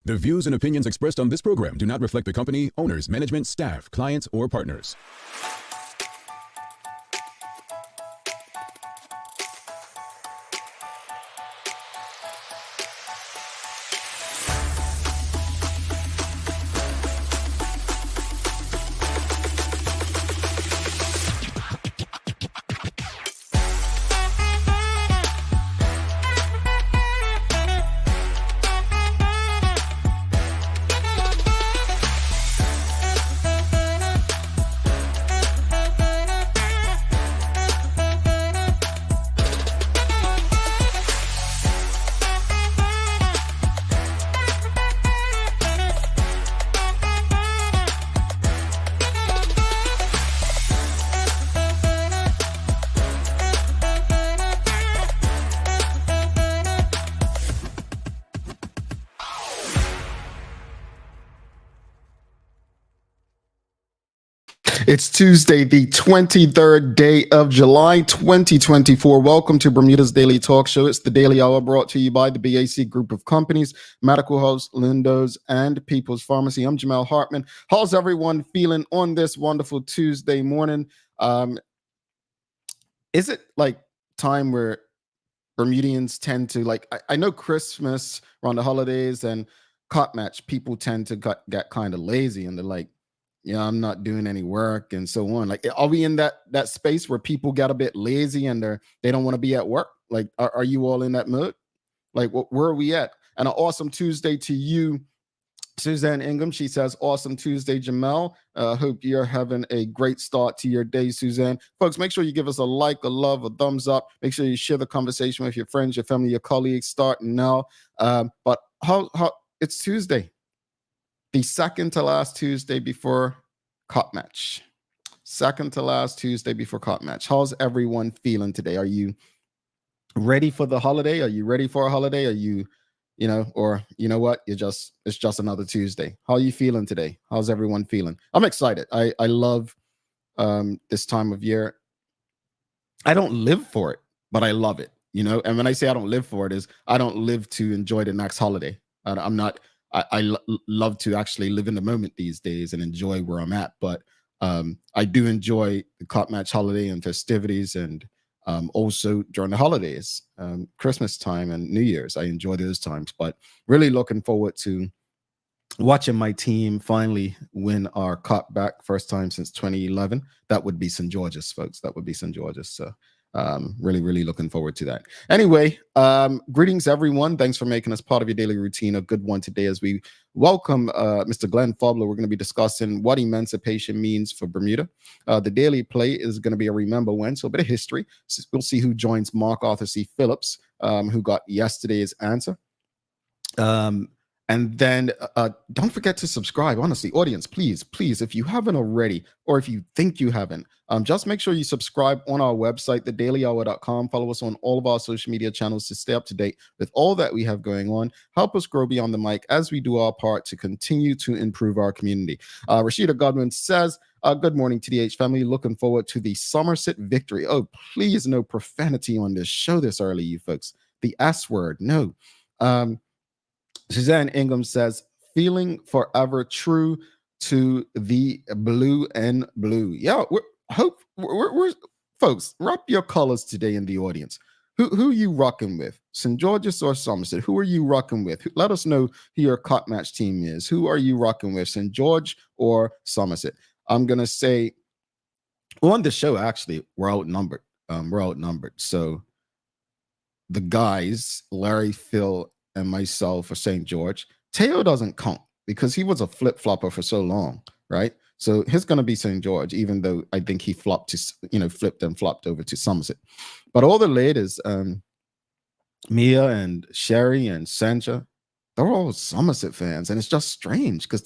The views and opinions expressed on this program do not reflect the company, owners, management, staff, clients, or partners. It's Tuesday, the 23rd day of July, 2024. Welcome to Bermuda's Daily Talk Show. It's the Daily Hour brought to you by the BAC Group of Companies, Medical House, Lindo's, and People's Pharmacy. I'm Jamel Hartman. How's everyone feeling on this wonderful Tuesday morning? Is it like time where Bermudians tend to, I know Christmas, around the holidays, and cot match, people tend to get kind of lazy, and they're like, yeah, I'm not doing any work and so on. Like, are we in that space where people get a bit lazy and they don't want to be at work? Like, are you all in that mood? Like, where are we at? And an awesome Tuesday to you, Suzanne Ingham. She says, awesome Tuesday, Jamel. Hope you're having a great start to your day, Suzanne. Folks, make sure you give us a like, a love, a thumbs up. Make sure you share the conversation with your friends, your family, your colleagues, starting now. But how it's Tuesday. The second to last Tuesday before cot match. Second to last Tuesday before cot match. How's everyone feeling today? Are you ready for the holiday? Are you ready for a holiday? Are you, or you know what? It's just another Tuesday. How are you feeling today? How's everyone feeling? I'm excited. I love this time of year. I don't live for it, but I love it, And when I say I don't live for it, is I don't live to enjoy the next holiday. I'm not. I love to actually live in the moment these days and enjoy where I'm at. But I do enjoy the cot match holiday and festivities, and also during the holidays, Christmas time and New Year's. I enjoy those times, but really looking forward to watching my team finally win our cot back, first time since 2011. That would be St. George's, folks. That would be St. George's. So really looking forward to that. Anyway, greetings everyone. Thanks for making us part of your daily routine. A good one today as we welcome Mr. Glenn Fubler. We're going to be discussing what emancipation means for Bermuda. The daily play is going to be a remember when, so a bit of history. So we'll see who joins Mark Arthur C. Phillips, who got yesterday's answer. And then don't forget to subscribe. Honestly, audience, please, if you haven't already, or if you think you haven't, just make sure you subscribe on our website, thedailyhour.com. Follow us on all of our social media channels to stay up to date with all that we have going on. Help us grow beyond the mic as we do our part to continue to improve our community. Rashida Godwin says, good morning, TDH family. Looking forward to the Somerset victory. Oh, please, no profanity on this show this early, you folks. The S word, no. Suzanne Ingham says, feeling forever true to the blue and blue. Yeah, we're folks, wrap your colors today in the audience. Who are you rocking with? St. George's or Somerset? Who are you rocking with? Let us know who your cot match team is. Who are you rocking with? St. George or Somerset? I'm going to say on the show, actually, we're outnumbered. So the guys, Larry, Phil, and myself for St. George. Teo doesn't count because he was a flip-flopper for so long, right? So he's going to be St. George, even though I think he flipped and flopped over to Somerset. But all the ladies, Mia and Sherry and Sandra, they're all Somerset fans. And it's just strange because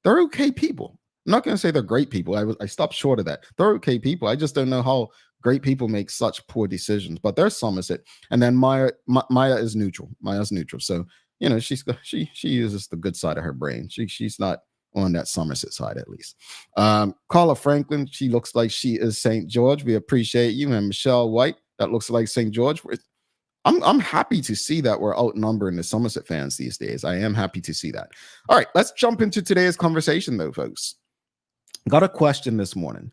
they're okay people. I'm not going to say they're great people. I stopped short of that. They're okay people. I just don't know how great people make such poor decisions, but they're Somerset. And then Maya is neutral. Maya's neutral. So, she uses the good side of her brain. She's not on that Somerset side, at least. Carla Franklin, she looks like she is St. George. We appreciate you. And Michelle White, that looks like St. George. I'm happy to see that we're outnumbering the Somerset fans these days. I am happy to see that. All right, let's jump into today's conversation, though, folks. Got a question this morning.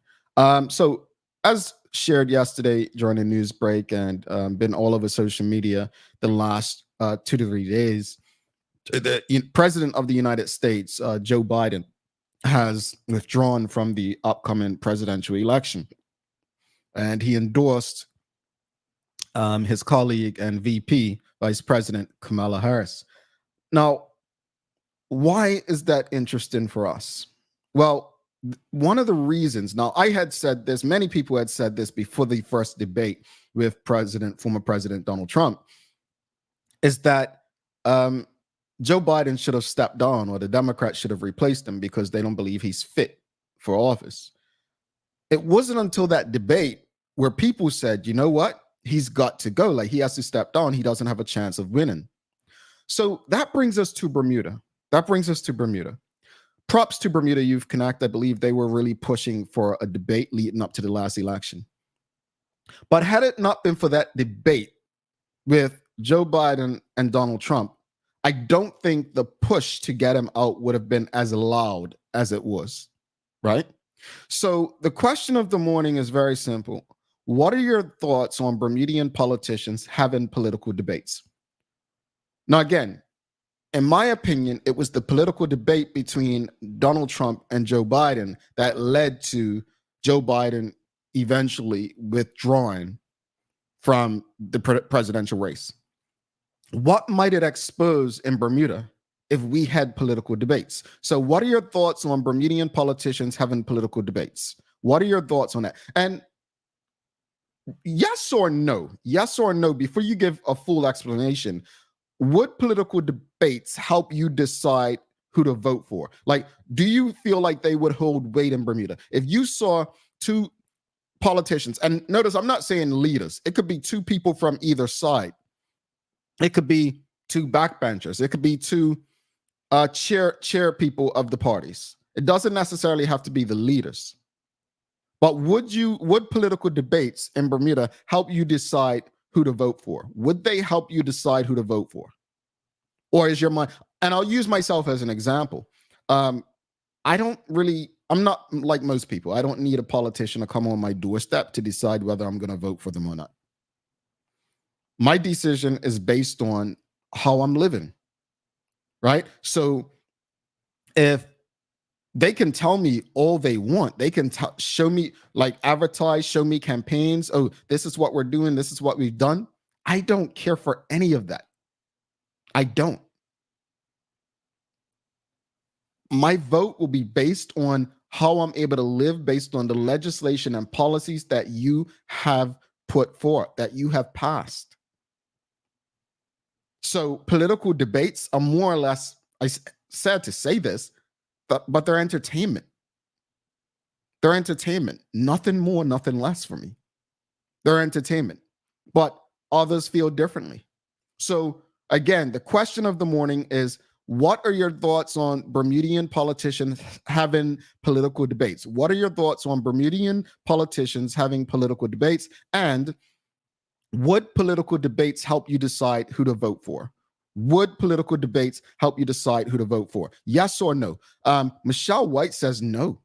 So as shared yesterday during the news break and been all over social media the last 2 to 3 days, the president of the United States, Joe Biden, has withdrawn from the upcoming presidential election, and he endorsed his colleague and VP, Vice President Kamala Harris. Now, why is that interesting for us? Well, one of the reasons, now I had said this, many people had said this before the first debate with former President Donald Trump, is that Joe Biden should have stepped down, or the Democrats should have replaced him because they don't believe he's fit for office. It wasn't until that debate where people said, you know what? He's got to go. Like, he has to step down. He doesn't have a chance of winning. So that brings us to Bermuda. Props to Bermuda Youth Connect. I believe they were really pushing for a debate leading up to the last election. But had it not been for that debate with Joe Biden and Donald Trump, I don't think the push to get him out would have been as loud as it was, right? So the question of the morning is very simple. What are your thoughts on Bermudian politicians having political debates? Now, again, in my opinion, it was the political debate between Donald Trump and Joe Biden that led to Joe Biden eventually withdrawing from the presidential race. What might it expose in Bermuda if we had political debates? So what are your thoughts on Bermudian politicians having political debates? What are your thoughts on that? And yes or no, before you give a full explanation, would political debates help you decide who to vote for? Like, do you feel like they would hold weight in Bermuda? If you saw two politicians, and notice I'm not saying leaders, it could be two people from either side. It could be two backbenchers. It could be two chair people of the parties. It doesn't necessarily have to be the leaders. But would political debates in Bermuda help you decide who to vote for? Would they help you decide who to vote for? Or is your mind, and I'll use myself as an example. I'm not like most people. I don't need a politician to come on my doorstep to decide whether I'm going to vote for them or not. My decision is based on how I'm living, right? So if they can tell me all they want, they can show me, like, advertise, show me campaigns. Oh, this is what we're doing. This is what we've done. I don't care for any of that. I don't. My vote will be based on how I'm able to live, based on the legislation and policies that you have put forth, that you have passed. So political debates are more or less, sad to say this, but they're entertainment. They're entertainment. Nothing more, nothing less for me. They're entertainment. But others feel differently. So again, the question of the morning is, what are your thoughts on Bermudian politicians having political debates? What are your thoughts on Bermudian politicians having political debates? And would political debates help you decide who to vote for? Would political debates help you decide who to vote for? Yes or no? Michelle White says no.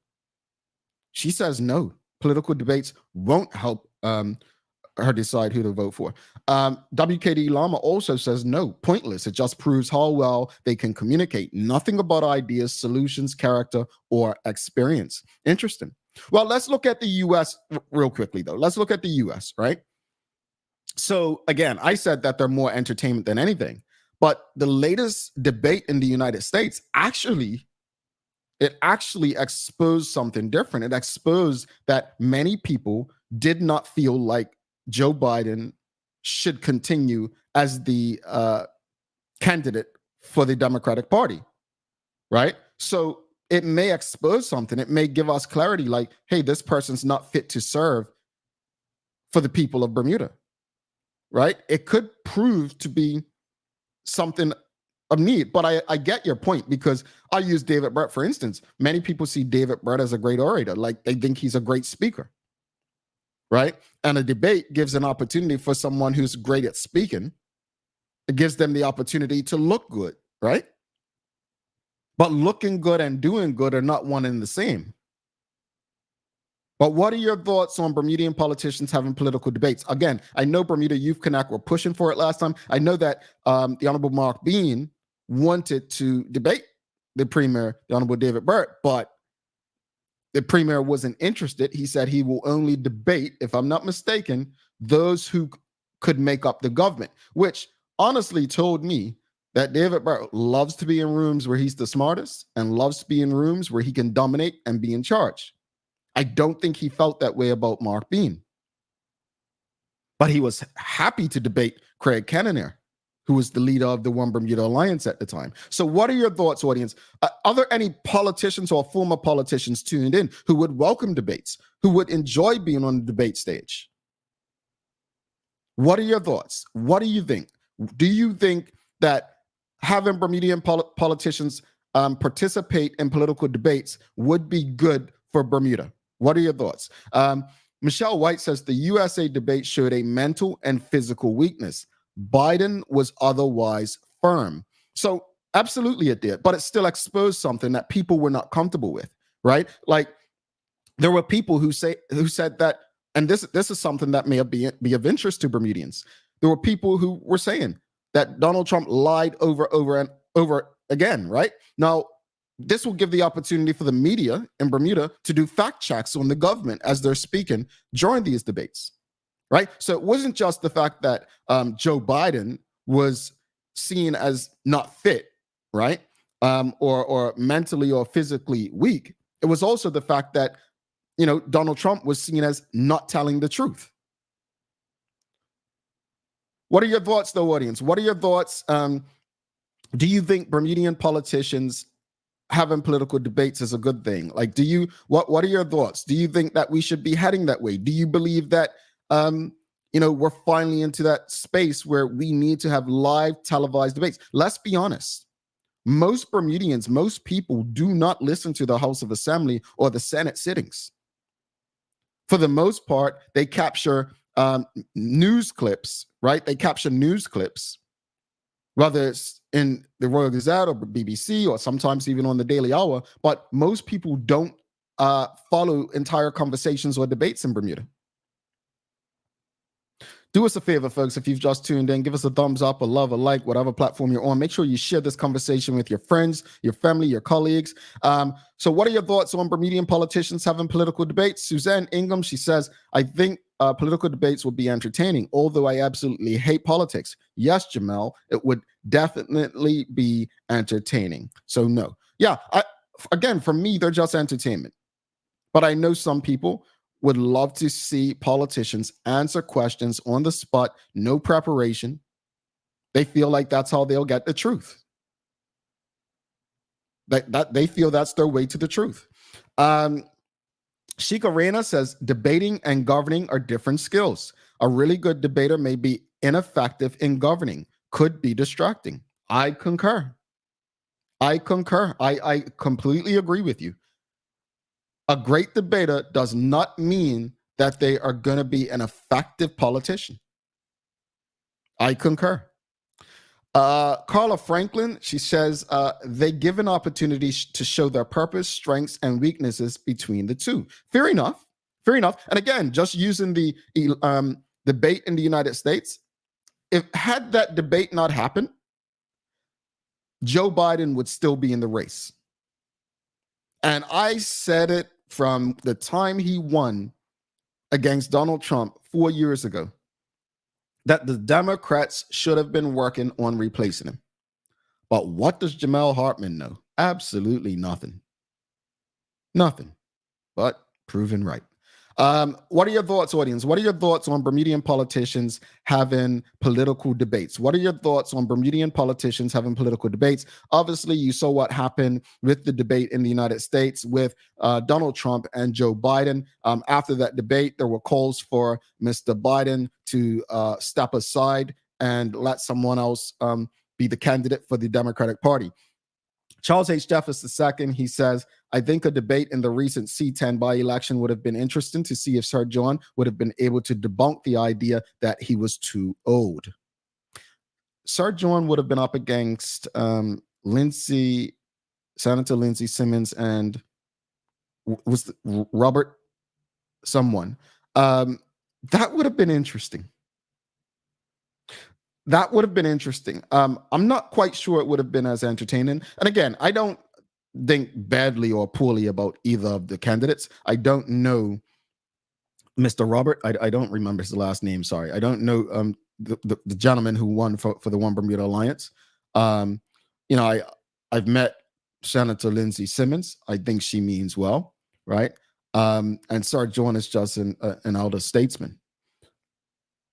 She says no. Political debates won't help her decide who to vote for. WKD Lama also says no, pointless. It just proves how well they can communicate. Nothing about ideas, solutions, character, or experience. Interesting. Well, let's look at the U.S. real quickly, though. Let's look at the U.S., right? So again, I said that they're more entertainment than anything. But the latest debate in the United States actually exposed something different. It exposed that many people did not feel like Joe Biden should continue as the candidate for the Democratic Party, right? So it may expose something. It may give us clarity like, hey, this person's not fit to serve for the people of Bermuda, right? It could prove to be something of need. But I get your point, because I use David Brett, for instance. Many people see David Brett as a great orator. Like, they think he's a great speaker. right? And a debate gives an opportunity for someone who's great at speaking. It gives them the opportunity to look good, right? But looking good and doing good are not one and the same. But what are your thoughts on Bermudian politicians having political debates? Again, I know Bermuda Youth Connect were pushing for it last time. I know that the Honorable Mark Bean wanted to debate the Premier, the Honorable David Burt, but the Premier wasn't interested. He said he will only debate, if I'm not mistaken, those who could make up the government, which honestly told me that David Burt loves to be in rooms where he's the smartest and loves to be in rooms where he can dominate and be in charge. I don't think he felt that way about Mark Bean. But he was happy to debate Craig Cannonier, who was the leader of the One Bermuda Alliance at the time. So what are your thoughts, audience? Are there any politicians or former politicians tuned in who would welcome debates, who would enjoy being on the debate stage? What are your thoughts? What do you think? Do you think that having Bermudian politicians participate in political debates would be good for Bermuda? What are your thoughts? Michelle White says the USA debate showed a mental and physical weakness. Biden was otherwise firm. So absolutely it did, but it still exposed something that people were not comfortable with, right? Like there were people who said that, and this is something that may be of interest to Bermudians. There were people who were saying that Donald Trump lied over and over again, right? Now, this will give the opportunity for the media in Bermuda to do fact checks on the government as they're speaking during these debates, right? So it wasn't just the fact that Joe Biden was seen as not fit, right? Or mentally or physically weak. It was also the fact that, Donald Trump was seen as not telling the truth. What are your thoughts, though, audience? What are your thoughts? Do you think Bermudian politicians having political debates is a good thing? Like, what are your thoughts? Do you think that we should be heading that way? Do you believe that, we're finally into that space where we need to have live televised debates? Let's be honest. Most Bermudians, most people do not listen to the House of Assembly or the Senate sittings. For the most part, they capture news clips, right? They capture news clips, whether it's in the Royal Gazette or BBC or sometimes even on the Daily Hour. But most people don't follow entire conversations or debates in Bermuda. Do us a favor, folks, if you've just tuned in, give us a thumbs up, a love, a like, whatever platform you're on. Make sure you share this conversation with your friends, your family, your colleagues. So what are your thoughts on Bermudian politicians having political debates? Suzanne Ingham, she says, I think political debates would be entertaining, although I absolutely hate politics. Yes, Jamel, it would definitely be entertaining. So no. Yeah, again, for me, they're just entertainment. But I know some people would love to see politicians answer questions on the spot, no preparation. They feel like that's how they'll get the truth. That they feel that's their way to the truth. Shika Reyna says debating and governing are different skills. A really good debater may be ineffective in governing, could be distracting. I concur. I completely agree with you. A great debater does not mean that they are going to be an effective politician. I concur. Carla Franklin, she says, they give an opportunity to show their purpose, strengths, and weaknesses between the two. Fair enough. Fair enough. And again, just using the debate in the United States, had that debate not happened, Joe Biden would still be in the race. And I said it from the time he won against Donald Trump 4 years ago, that the Democrats should have been working on replacing him. But what does Jamel Hartman know? Absolutely nothing. Nothing. But proven right. What are your thoughts, audience? What are your thoughts on Bermudian politicians having political debates? What are your thoughts on Bermudian politicians having political debates? Obviously, you saw what happened with the debate in the United States with Donald Trump and Joe Biden. After that debate, there were calls for Mr. Biden to step aside and let someone else be the candidate for the Democratic Party. Charles H. Jeffers II, he says, I think a debate in the recent C10 by-election would have been interesting to see if Sir John would have been able to debunk the idea that he was too old. Sir John would have been up against Senator Lindsey Simmons, and Robert someone. That would have been interesting. That would have been interesting. I'm not quite sure it would have been as entertaining. And again, I don't think badly or poorly about either of the candidates. I don't know Mr. Robert. I don't remember his last name. Sorry. I don't know the gentleman who won for the One Bermuda Alliance. I've met Senator Lindsey Simmons. I think she means well, right? And Sir John is just an elder statesman.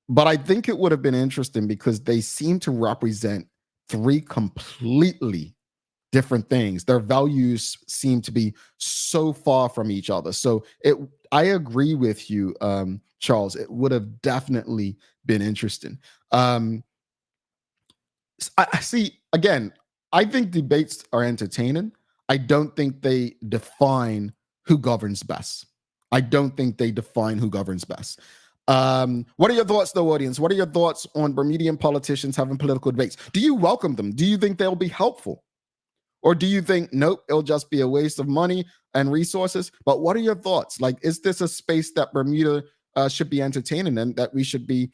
But I think it would have been interesting because they seem to represent three completely different things. Their values seem to be so far from each other. So I agree with you, Charles. It would have definitely been interesting. I see, again, I think debates are entertaining. I don't think they define who governs best. I don't think they define who governs best. What are your thoughts, though, audience? What are your thoughts on Bermudian politicians having political debates? Do you welcome them? Do you think they'll be helpful? Or do you think, nope, it'll just be a waste of money and resources? But what are your thoughts? Like, is this a space that Bermuda should be entertaining in, that we should be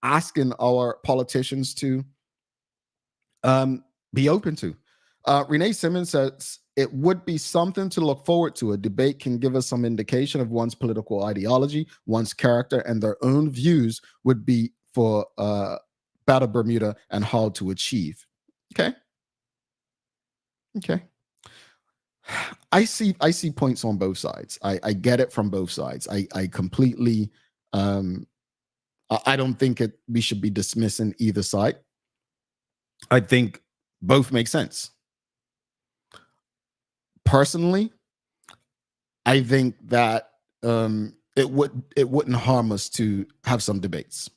asking our politicians to be open to? Renee Simmons says, it would be something to look forward to. A debate can give us some indication of one's political ideology, one's character, and their own views would be for better Bermuda and how to achieve. Okay. I see points on both sides. I get it from both sides. I completely I don't think we should be dismissing either side. I think both make sense. Personally, I think that it wouldn't harm us to have some debates.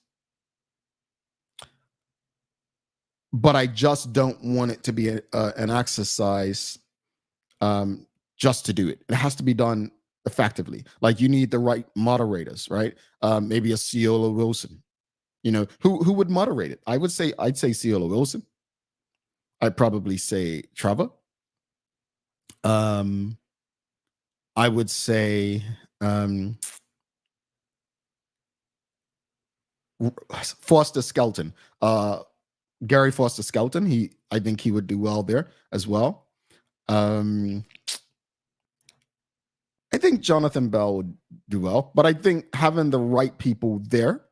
But I just don't want it to be an exercise just to do it. It has to be done effectively. Like, you need the right moderators, right? Maybe a Ciola Wilson. Who would moderate it? I'd say Ciola Wilson. I'd probably say Trevor. I would say Foster Skelton. Gary Foster Skelton. I think he would do well there as well. I think Jonathan Bell would do well, but I think having the right people there.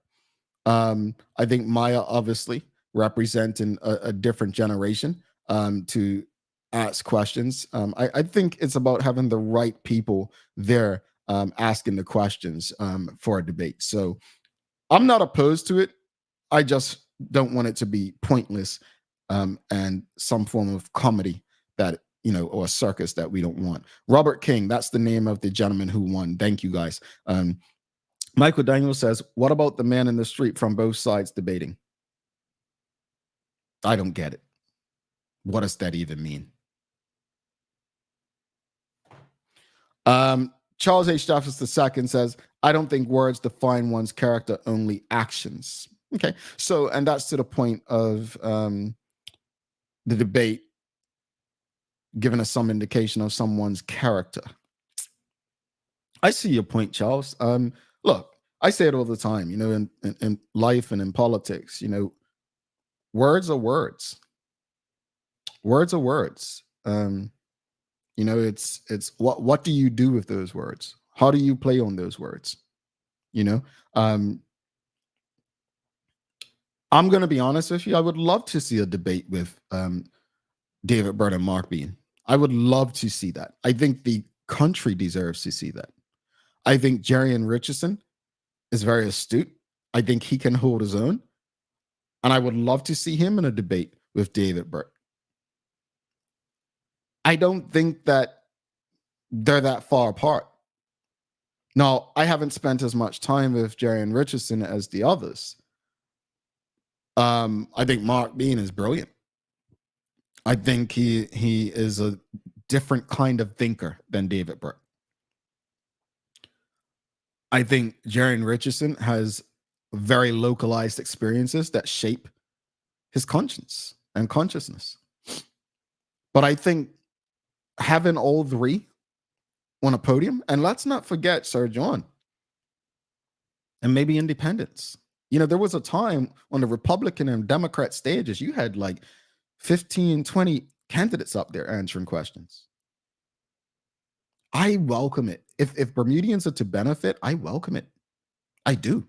I think Maya, obviously representing a different generation, to ask questions. I think it's about having the right people there asking the questions for a debate. So I'm not opposed to it. I just don't want it to be pointless and some form of comedy that, or a circus that we don't want. Robert King, that's the name of the gentleman who won. Thank you, guys. Michael Daniel says, what about the man in the street from both sides debating? I don't get it. What does that even mean? Charles H. Jeffers II says, I don't think words define one's character, only actions. Okay. So, and that's to the point of the debate giving us some indication of someone's character. I see your point, Charles. Look, I say it all the time, in life and in politics, words are words. Words are words. It's what do you do with those words? How do you play on those words? I'm going to be honest with you. I would love to see a debate with David Byrd and Mark Bean. I would love to see that. I think the country deserves to see that. I think Jerian Richardson is very astute. I think he can hold his own. And I would love to see him in a debate with David Byrd. I don't think that they're that far apart. Now, I haven't spent as much time with Jerian Richardson as the others. I think Mark Bean is brilliant. I think he is a different kind of thinker than David Burke. I think Jaron Richardson has very localized experiences that shape his conscience and consciousness. But I think having all three on a podium, and let's not forget Sir John and maybe independents. There was a time on the Republican and Democrat stages, you had like 15, 20 candidates up there answering questions. I welcome it. If Bermudians are to benefit, I welcome it. I do.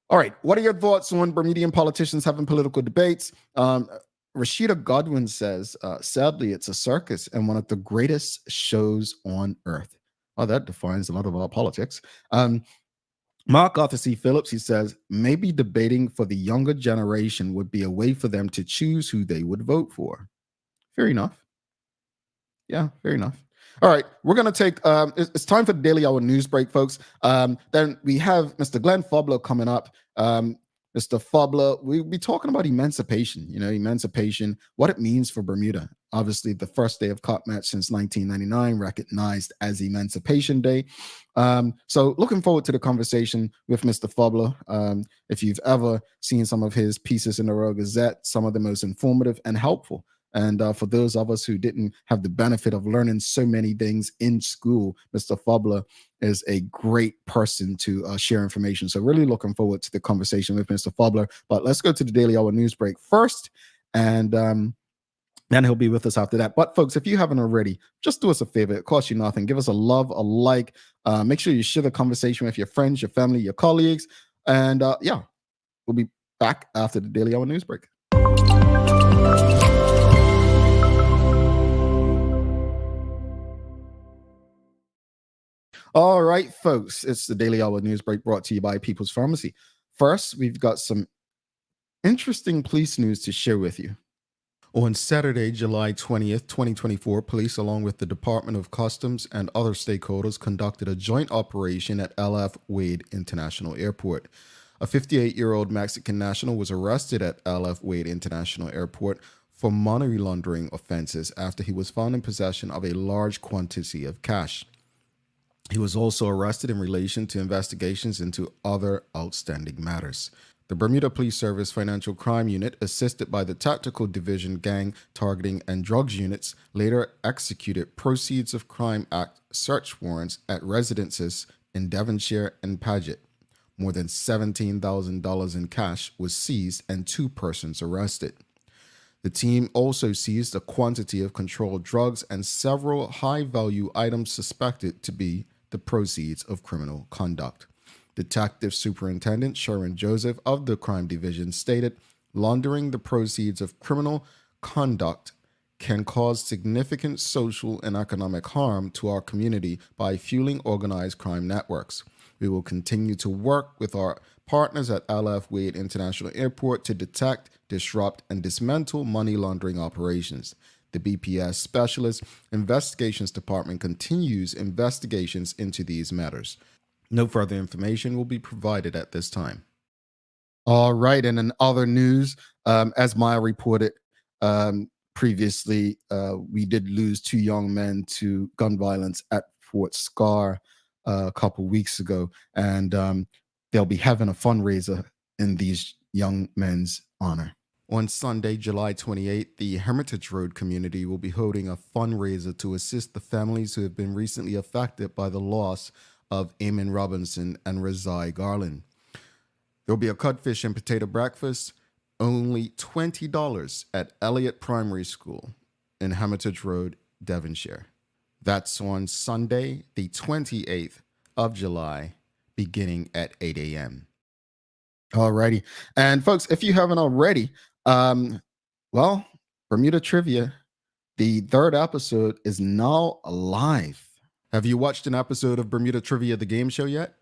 All right. What are your thoughts on Bermudian politicians having political debates? Rashida Godwin says, sadly, it's a circus and one of the greatest shows on earth. Oh, that defines a lot of our politics. Mark Arthur C. Phillips, he says, maybe debating for the younger generation would be a way for them to choose who they would vote for. Fair enough. Yeah, fair enough. All right, we're going to take, it's time for the Daily Hour news break, folks. Then we have Mr. Glenn Fubler coming up. Mr. Fubler, we'll be talking about emancipation, emancipation, what it means for Bermuda. Obviously, the first day of Cop Match since 1999, recognized as Emancipation Day. So looking forward to the conversation with Mr. Fubler. If you've ever seen some of his pieces in the Royal Gazette, some of the most informative and helpful. And for those of us who didn't have the benefit of learning so many things in school, Mr. Fubler is a great person to share information. So really looking forward to the conversation with Mr. Fubler. But let's go to the Daily Hour news break first. And then he'll be with us after that. But folks, if you haven't already, just do us a favor. It costs you nothing. Give us a love, a like. Make sure you share the conversation with your friends, your family, your colleagues. And yeah, we'll be back after the Daily Hour news break. All right, folks, it's the Daily Hour news break brought to you by People's Pharmacy. First, we've got some interesting police news to share with you. On Saturday, July 20th, 2024, police, along with the Department of Customs and other stakeholders, conducted a joint operation at LF Wade International Airport. A 58-year-old Mexican national was arrested at LF Wade International Airport for money laundering offenses after he was found in possession of a large quantity of cash. He was also arrested in relation to investigations into other outstanding matters. The Bermuda Police Service Financial Crime Unit, assisted by the Tactical Division Gang Targeting and Drugs Units, later executed Proceeds of Crime Act search warrants at residences in Devonshire and Paget. More than $17,000 in cash was seized and 2 persons arrested. The team also seized a quantity of controlled drugs and several high-value items suspected to be the proceeds of criminal conduct. Detective Superintendent Sharon Joseph of the Crime Division stated, laundering the proceeds of criminal conduct can cause significant social and economic harm to our community by fueling organized crime networks. We will continue to work with our partners at LF Wade International Airport to detect, disrupt, and dismantle money laundering operations. The BPS Specialist Investigations Department continues investigations into these matters. No further information will be provided at this time. All right, and in other news, as Maya reported previously, we did lose 2 young men to gun violence at Fort Scar a couple weeks ago, and they'll be having a fundraiser in these young men's honor. On Sunday, July 28th, the Hermitage Road community will be holding a fundraiser to assist the families who have been recently affected by the loss of Eamon Robinson and Razai Garland. There will be a codfish and potato breakfast, only $20 at Elliott Primary School in Hermitage Road, Devonshire. That's on Sunday, the 28th of July, beginning at 8 a.m. All righty. And folks, if you haven't already, well, Bermuda Trivia, the 3rd episode is now live. Have you watched an episode of Bermuda Trivia, the game show yet?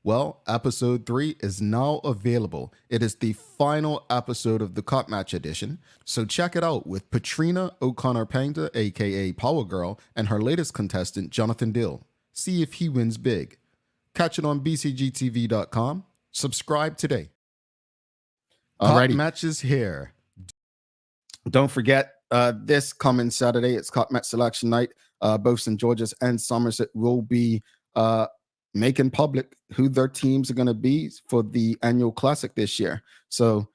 Well, episode 3 is now available. It is the final episode of the Cup Match edition, so check it out with Patrina O'Connor-Painter, aka Power Girl, and her latest contestant, Jonathan Dill. See if he wins big. Catch it on bcgtv.com. Subscribe today. Cup Match is here. Don't forget, this coming Saturday, it's Cup Match Selection Night. Both St. George's and Somerset will be making public who their teams are going to be for the annual classic this year. So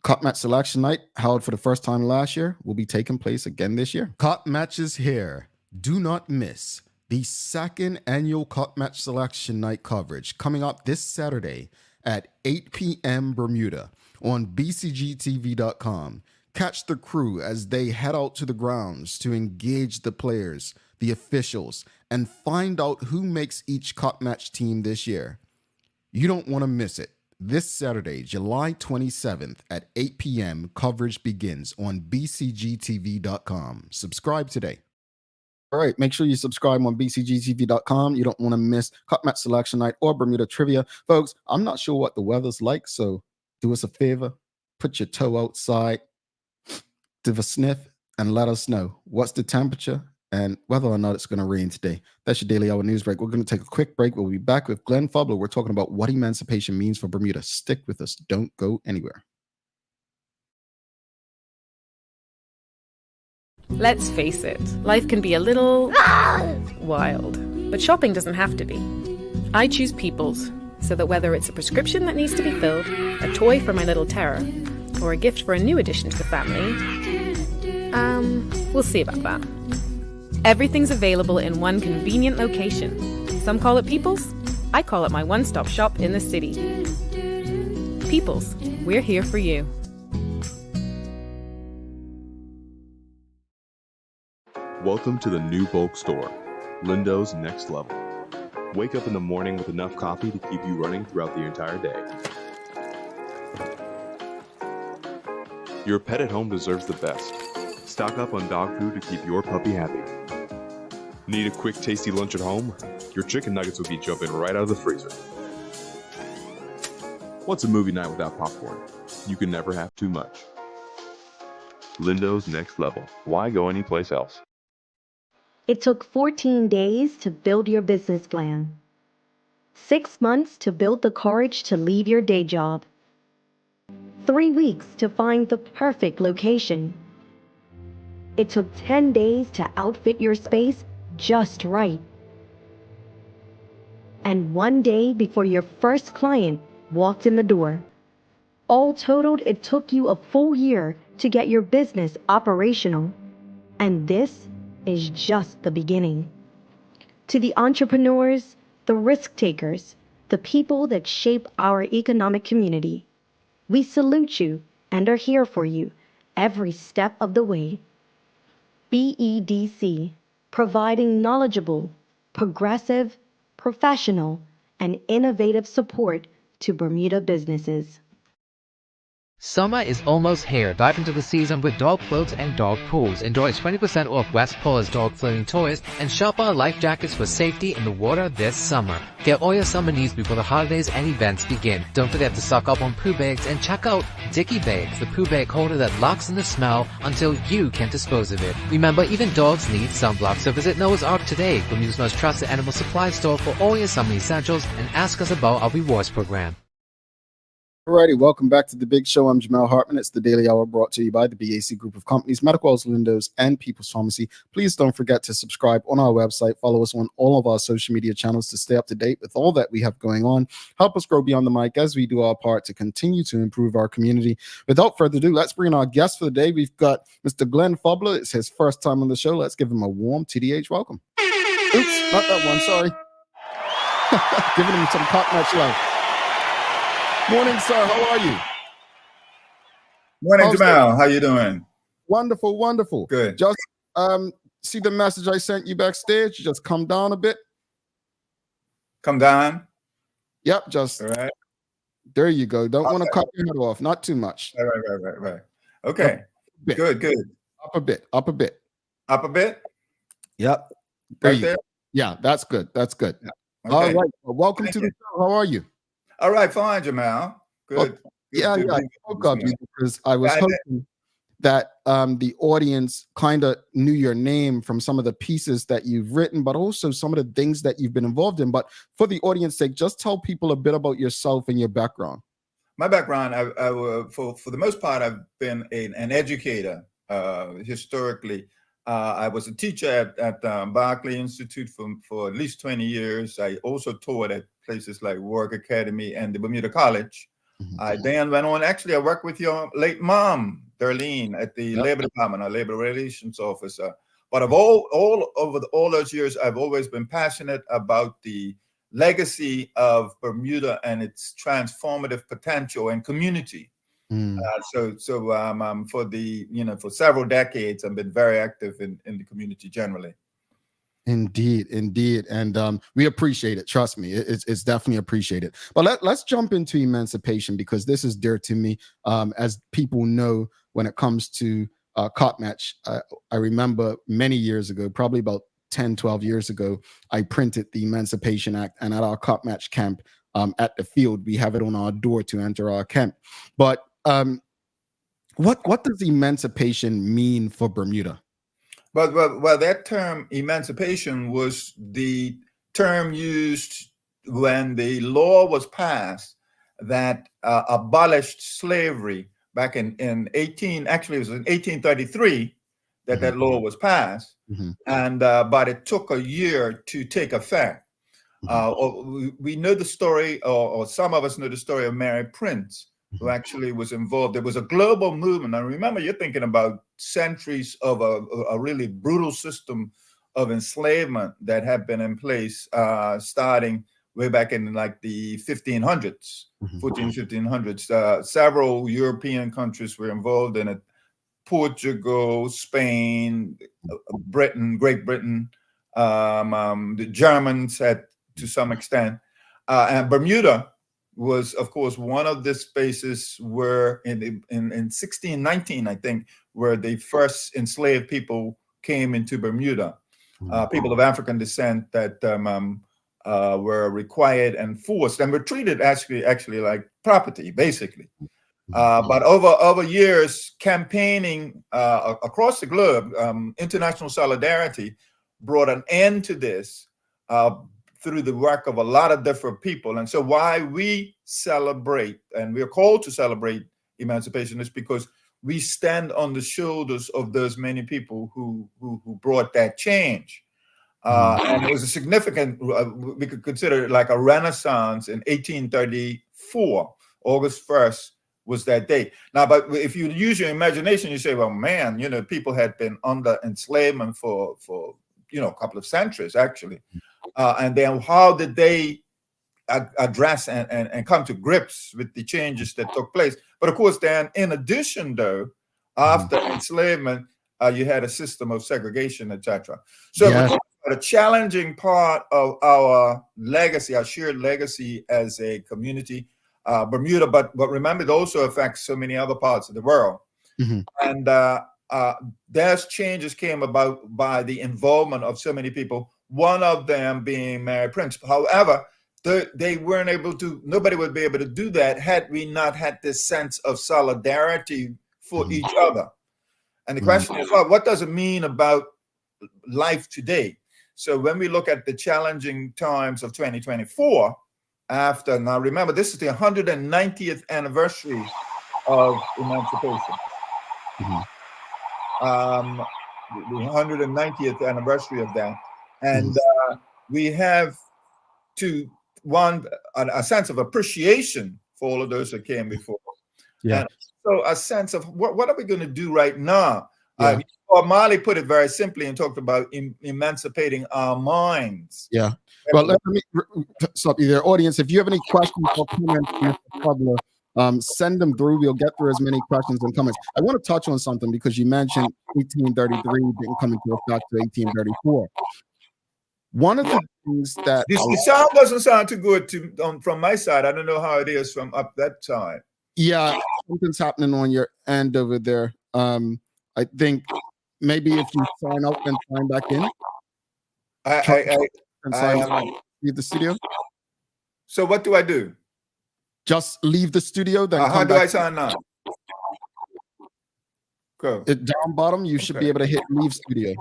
Cup Match Selection Night, held for the first time last year, will be taking place again this year. Cup Match is here. Do not miss the second annual Cup Match Selection Night coverage coming up this Saturday at 8 p.m. Bermuda on bcgtv.com. Catch the crew as they head out to the grounds to engage the players, the officials, and find out who makes each Cup Match team this year. You don't want to miss it. This Saturday, July 27th at 8 p.m., coverage begins on bcgtv.com. Subscribe today. All right, make sure you subscribe on bcgtv.com. You don't want to miss Cup Match Selection Night or Bermuda Trivia. Folks, I'm not sure what the weather's like, so do us a favor. Put your toe outside, give a sniff, and let us know what's the temperature and whether or not it's going to rain today. That's your Daily Hour News Break. We're going to take a quick break. We'll be back with Glenn Fubler. We're talking about what emancipation means for Bermuda. Stick with us. Don't go anywhere. Let's face it, life can be a little wild, but shopping doesn't have to be. I choose People's, so that whether it's a prescription that needs to be filled, a toy for my little terror, or a gift for a new addition to the family, we'll see about that. Everything's available in one convenient location. Some call it People's. I call it my one-stop shop in the city. People's, we're here for you. Welcome to the new bulk store, Lindo's Next Level. Wake up in the morning with enough coffee to keep you running throughout the entire day. Your pet at home deserves the best. Stock up on dog food to keep your puppy happy. Need a quick, tasty lunch at home? Your chicken nuggets will be jumping right out of the freezer. What's a movie night without popcorn? You can never have too much. Lindo's Next Level. Why go anyplace else? It took 14 days to build your business plan. 6 months to build the courage to leave your day job. 3 weeks to find the perfect location. It took 10 days to outfit your space just right. And 1 day before your first client walked in the door. All totaled, it took you a full year to get your business operational. And this is just the beginning. To the entrepreneurs, the risk takers, the people that shape our economic community, we salute you and are here for you every step of the way. BEDC, providing knowledgeable, progressive, professional, and innovative support to Bermuda businesses. Summer is almost here. Dive into the season with dog floats and dog pools. Enjoy 20% off West Paul's dog floating toys and shop our life jackets for safety in the water this summer. Get all your summer needs before the holidays and events begin. Don't forget to stock up on poo bags and check out Dicky Bags, the poo bag holder that locks in the smell until you can dispose of it. Remember, even dogs need sunblock, so visit Noah's Ark today, Bermuda's most trusted animal supply store for all your summer essentials, and ask us about our rewards program. Alrighty, welcome back to the big show. I'm Jamel Hartman. It's the Daily Hour brought to you by the BAC Group of Companies, Medicals, Lindos, and People's Pharmacy. Please don't forget to subscribe on our website. Follow us on all of our social media channels to stay up to date with all that we have going on. Help us grow beyond the mic as we do our part to continue to improve our community. Without further ado, let's bring in our guest for the day. We've got Mr. Glenn Fubler. It's his first time on the show. Let's give him a warm TDH welcome. Oops, not that one. Sorry. Giving him some Cup Match love. Morning, sir. How are you? Morning, Jamel. How you doing? Wonderful, wonderful. Good. Just see the message I sent you backstage. Just come down a bit. Come down. Yep, just all right. There you go. Don't want to cut your head off. Not too much. Right. Okay. Good. Up a bit. Up a bit? Yep. There. Yeah, that's good. That's good. Yeah. Okay. All right. Well, welcome to the show. How are you? All right, fine, Jamal. Good. Yeah, I spoke of you because I was hoping that the audience kind of knew your name from some of the pieces that you've written, but also some of the things that you've been involved in. But for the audience's sake, just tell people a bit about yourself and your background. My background, for the most part, I've been an educator historically. I was a teacher at Berkeley Institute for at least 20 years. I also taught at places like Warwick Academy and the Bermuda College. I then went on. Actually, I worked with your late mom, Darlene, at the Labor Department, our Labor Relations Officer. But of all those years, I've always been passionate about the legacy of Bermuda and its transformative potential and community. For several decades, I've been very active in the community generally. Indeed, and we appreciate it. Trust me, it's definitely appreciated. But let's jump into emancipation, because this is dear to me. As people know, when it comes to cop match, I remember many years ago, probably about 10, 12 years ago, I printed the Emancipation Act, and at our cop match camp at the field, we have it on our door to enter our camp. But what does emancipation mean for Bermuda? Well, that term emancipation was the term used when the law was passed that abolished slavery back in 1833 that law was passed. And but it took a year to take effect. We know the story, or some of us know the story of Mary Prince, who actually was involved. There was a global movement. And remember, you're thinking about centuries of a really brutal system of enslavement that had been in place starting way back in like the 1500s, 1500s. Several European countries were involved in it. Portugal, Spain, Britain, Great Britain, the Germans had to some extent, and Bermuda was, of course, one of the spaces where in 1619, I think, where the first enslaved people came into Bermuda, people of African descent that were required and forced and were treated actually like property, basically. But over years, campaigning across the globe, international solidarity brought an end to this through the work of a lot of different people. And so why we celebrate, and we are called to celebrate emancipation, is because we stand on the shoulders of those many people who brought that change. And it was a significant, we could consider it like a renaissance in 1834, August 1st. Was that day. Now, but if you use your imagination, you say, well, man, people had been under enslavement for a couple of centuries, actually. And then how did they address and come to grips with the changes that took place? But of course, then, in addition, though, after enslavement, you had a system of segregation, etc. So the challenging part of our legacy, our shared legacy as a community, Bermuda, but remember, it also affects so many other parts of the world. And those changes came about by the involvement of so many people, one of them being Mary Prince. However, they weren't able to, nobody would be able to do that had we not had this sense of solidarity for each other. And the question is, well, what does it mean about life today? So when we look at the challenging times of 2024, now remember, this is the 190th anniversary of emancipation. The 190th anniversary of that. And we have a sense of appreciation for all of those that came before. And so a sense of what are we going to do right now? Marley put it very simply and talked about emancipating our minds. Well, let me stop you there, audience. If you have any questions or comments, Mr. Fubler, send them through. We'll get through as many questions and comments. I want to touch on something because you mentioned 1833 didn't come into effect to 1834. One of the things that the sound doesn't sound too good from my side. I don't know how it is from up that side. Yeah, something's happening on your end over there. I think maybe if you sign up and sign back in. Leave the studio. So what do I do? Just leave the studio. Then how do I sign up? Go. Down bottom, you should be able to hit leave studio.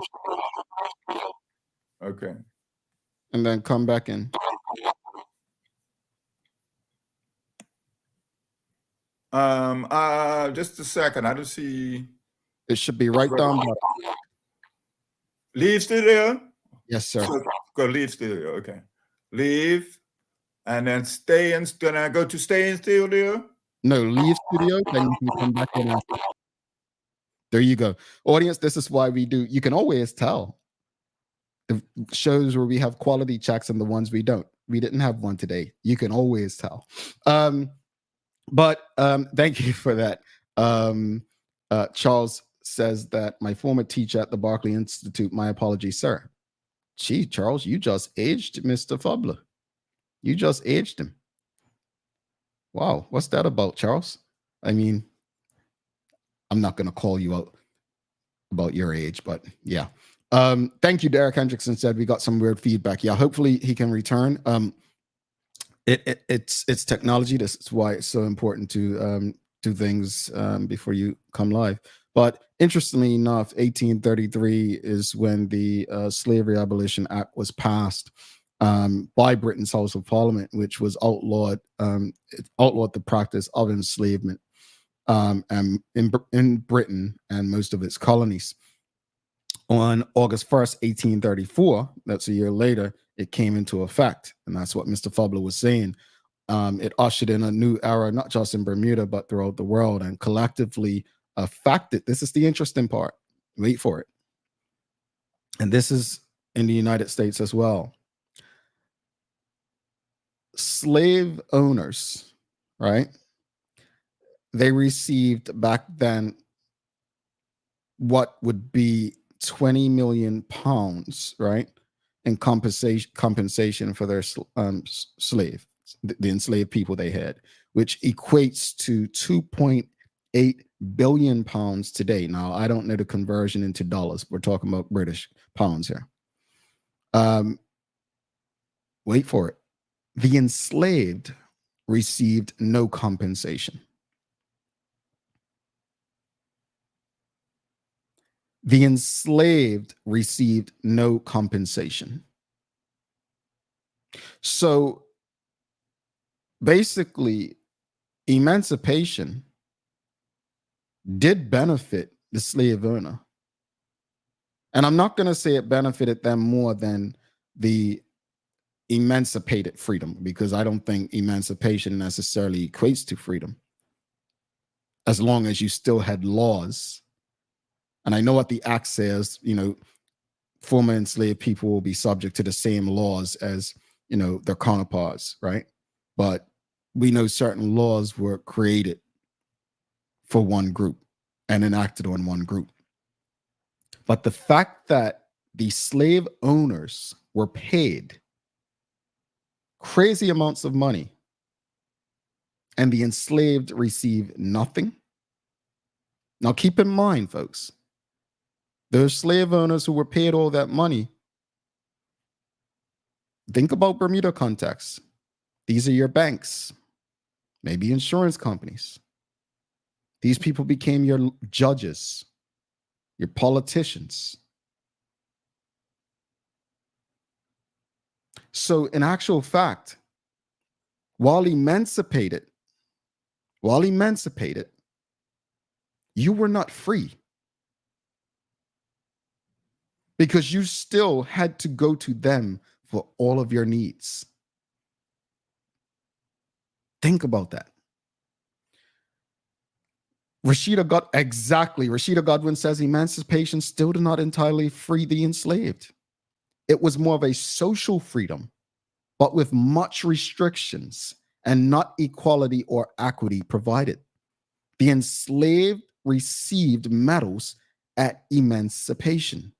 Okay. And then come back in. Just a second. I don't see It should be right down bottom. Leave studio. Yes, sir. Go leave studio. Okay. Leave. And then stay in. Can I go to stay in studio? No, leave studio, then you can come back in after. There you go. Audience, this is why we do. You can always tell the shows where we have quality checks and the ones we don't. We didn't have one today. You can always tell. But thank you for that. Charles says that my former teacher at the Barclay Institute, my apologies, sir. Gee, Charles, you just aged Mr. Fubler. You just aged him. Wow, what's that about, Charles? I mean, I'm not going to call you out about your age, but yeah. Thank you, Derek Hendrickson said we got some weird feedback. Yeah, hopefully he can return. It's technology. This is why it's so important to do things before you come live. But interestingly enough, 1833 is when the Slavery Abolition Act was passed by Britain's House of Parliament, which was outlawed. It outlawed the practice of enslavement and in Britain and most of its colonies. On August 1st, 1834, that's a year later, it came into effect. And that's what Mr. Fubler was saying. It ushered in a new era, not just in Bermuda, but throughout the world, and collectively affected. This is the interesting part. Wait for it. And this is in the United States as well. Slave owners, right? They received back then what would be 20 million pounds, right, in compensation for their slave, the enslaved people they had, which equates to 2.8 billion pounds today. Now, I don't know the conversion into dollars. We're talking about British pounds here. Wait for it. The enslaved received no compensation. The enslaved received no compensation. So basically, emancipation did benefit the slave owner. And I'm not going to say it benefited them more than the emancipated freedom, because I don't think emancipation necessarily equates to freedom, as long as you still had laws. And I know what the act says, you know, former enslaved people will be subject to the same laws as, you know, their counterparts, right? But we know certain laws were created for one group and enacted on one group. But the fact that the slave owners were paid crazy amounts of money and the enslaved received nothing. Now, keep in mind, folks, those slave owners who were paid all that money, think about Bermuda context. These are your banks, maybe insurance companies. These people became your judges, your politicians. So in actual fact, while emancipated, you were not free, because you still had to go to them for all of your needs. Think about that. Rashida Godwin says emancipation still did not entirely free the enslaved. It was more of a social freedom, but with much restrictions and not equality or equity provided. The enslaved received medals at emancipation.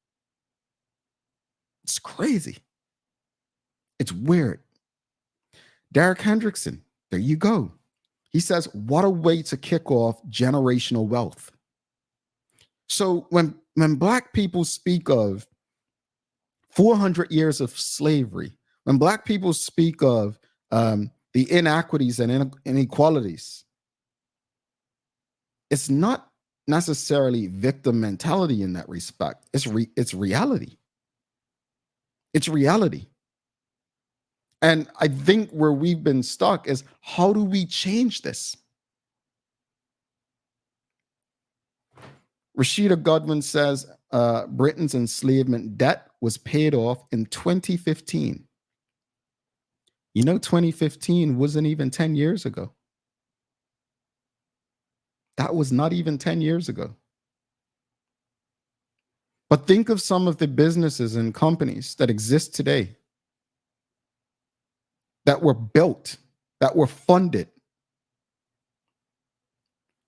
It's crazy. It's weird. Derek Hendrickson, there you go. He says, what a way to kick off generational wealth. So when Black people speak of 400 years of slavery, when Black people speak of the inequities and inequalities, it's not necessarily victim mentality in that respect. It's reality. It's reality. And I think where we've been stuck is, how do we change this? Rashida Godwin says Britain's enslavement debt was paid off in 2015. You know, 2015 wasn't even 10 years ago. That was not even 10 years ago. But think of some of the businesses and companies that exist today that were built, that were funded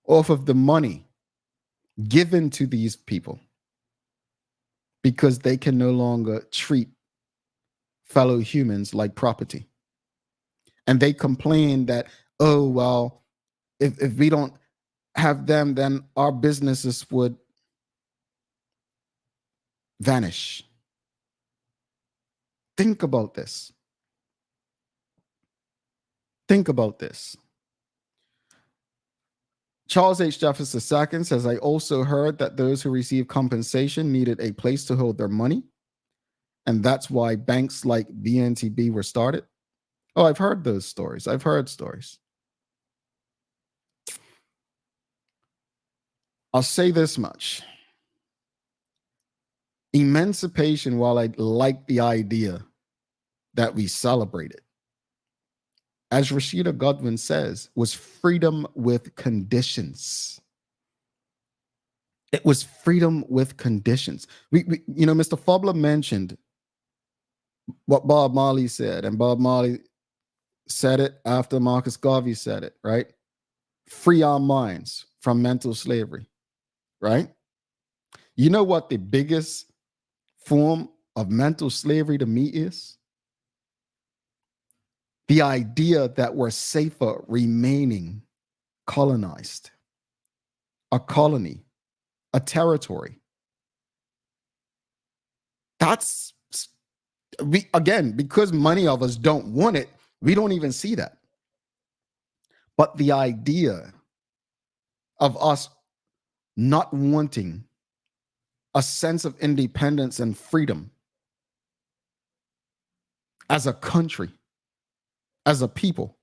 off of the money given to these people because they can no longer treat fellow humans like property. And they complain that, oh, well, if we don't have them, then our businesses would vanish. Think about this. Think about this. Charles H. Jefferson II says, I also heard that those who receive compensation needed a place to hold their money. And that's why banks like BNTB were started. Oh, I've heard those stories. I've heard stories. I'll say this much. Emancipation, while I like the idea that we celebrate it, as Rashida Godwin says, was freedom with conditions. It was freedom with conditions. You know, Mr. Fubler mentioned what Bob Marley said, and Bob Marley said it after Marcus Garvey said it, right? Free our minds from mental slavery, right? You know what the biggest form of mental slavery to me is? The idea that we're safer remaining colonized, a colony, a territory. That's, again, because many of us don't want it, we don't even see that. But the idea of us not wanting a sense of independence and freedom as a country, as a people,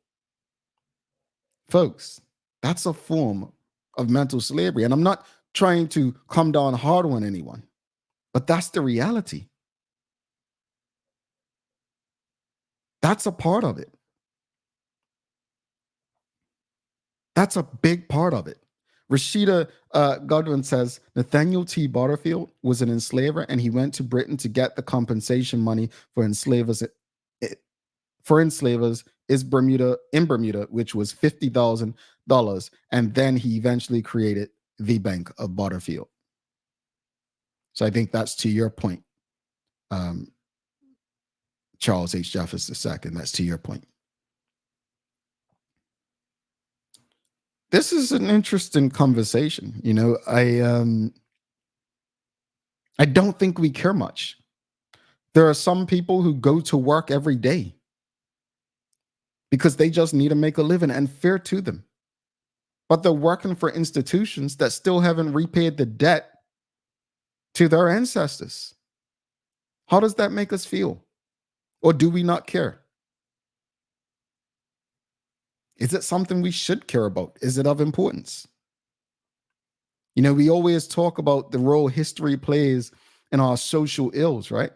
folks, that's a form of mental slavery. And I'm not trying to come down hard on anyone, but that's the reality. That's a part of it. That's a big part of it. Rashida Godwin says, Nathaniel T. Butterfield was an enslaver and he went to Britain to get the compensation money for enslavers. For enslavers is Bermuda, which was $50,000. And then he eventually created the Bank of Butterfield. So I think that's to your point, Charles H. Jefferson II. That's to your point. This is an interesting conversation. You know, I don't think we care much. There are some people who go to work every day because they just need to make a living, and fair to them. But they're working for institutions that still haven't repaid the debt to their ancestors. How does that make us feel? Or do we not care? Is it something we should care about? Is it of importance? You know, we always talk about the role history plays in our social ills, right?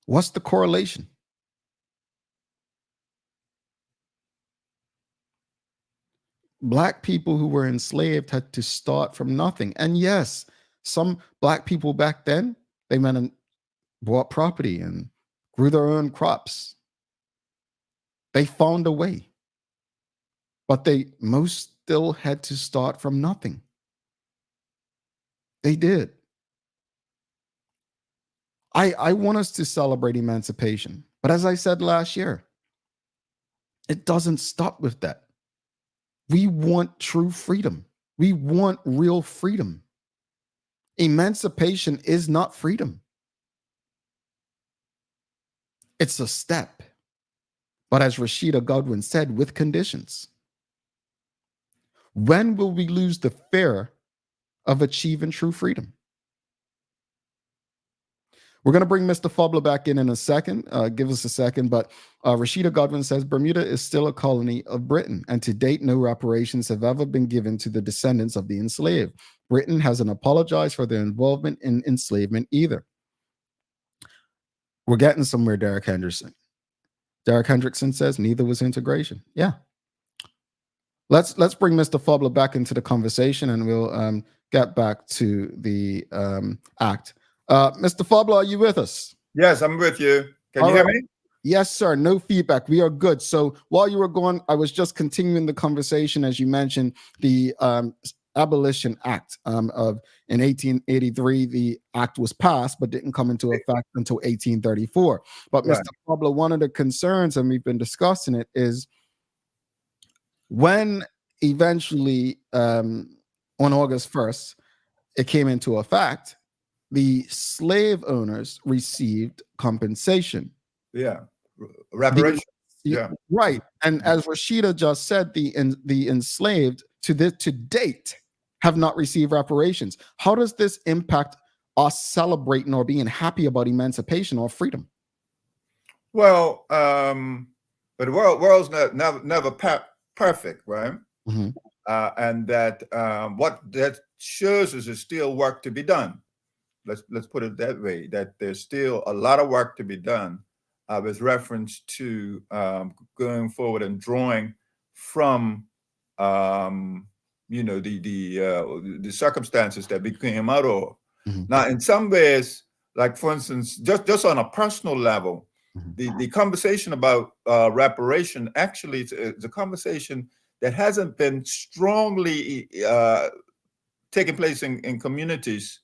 What's the correlation? Black people who were enslaved had to start from nothing. And yes, some Black people back then, they went and bought property and grew their own crops. They found a way, but most still had to start from nothing. They did. I want us to celebrate emancipation, but as I said last year, it doesn't stop with that. We want true freedom. We want real freedom. Emancipation is not freedom. It's a step. But as Rashida Godwin said, with conditions. When will we lose the fear of achieving true freedom? We're going to bring Mr. Fubler back in a second. Give us a second. But Rashida Godwin says Bermuda is still a colony of Britain, and to date, no reparations have ever been given to the descendants of the enslaved. Britain hasn't apologized for their involvement in enslavement either. We're getting somewhere, Derek Hendrickson. Derek Hendrickson says neither was integration. Yeah. Let's bring Mr. Fubler back into the conversation, and we'll get back to the act. Mr. Fubler, are you with us? Yes, I'm with you. Can you hear me? Yes, sir. No feedback. We are good. So while you were gone, I was just continuing the conversation, as you mentioned, the Abolition Act of in 1883. The act was passed, but didn't come into effect until 1834. But right. Mr. Fubler, one of the concerns, and we've been discussing it, is when eventually on August 1st, it came into effect, the slave owners received compensation. Yeah. Reparation. Yeah. Right. And as Rashida just said, the enslaved to date have not received reparations. How does this impact us celebrating or being happy about emancipation or freedom? Well, but the world's never perfect, right? Mm-hmm. And that what that shows is there's still work to be done. Let's put it that way, that there's still a lot of work to be done with reference to going forward and drawing from the circumstances that we came out of. Mm-hmm. Now, in some ways, like for instance, just on a personal level, mm-hmm. the conversation about reparation actually is a conversation that hasn't been strongly taking place in communities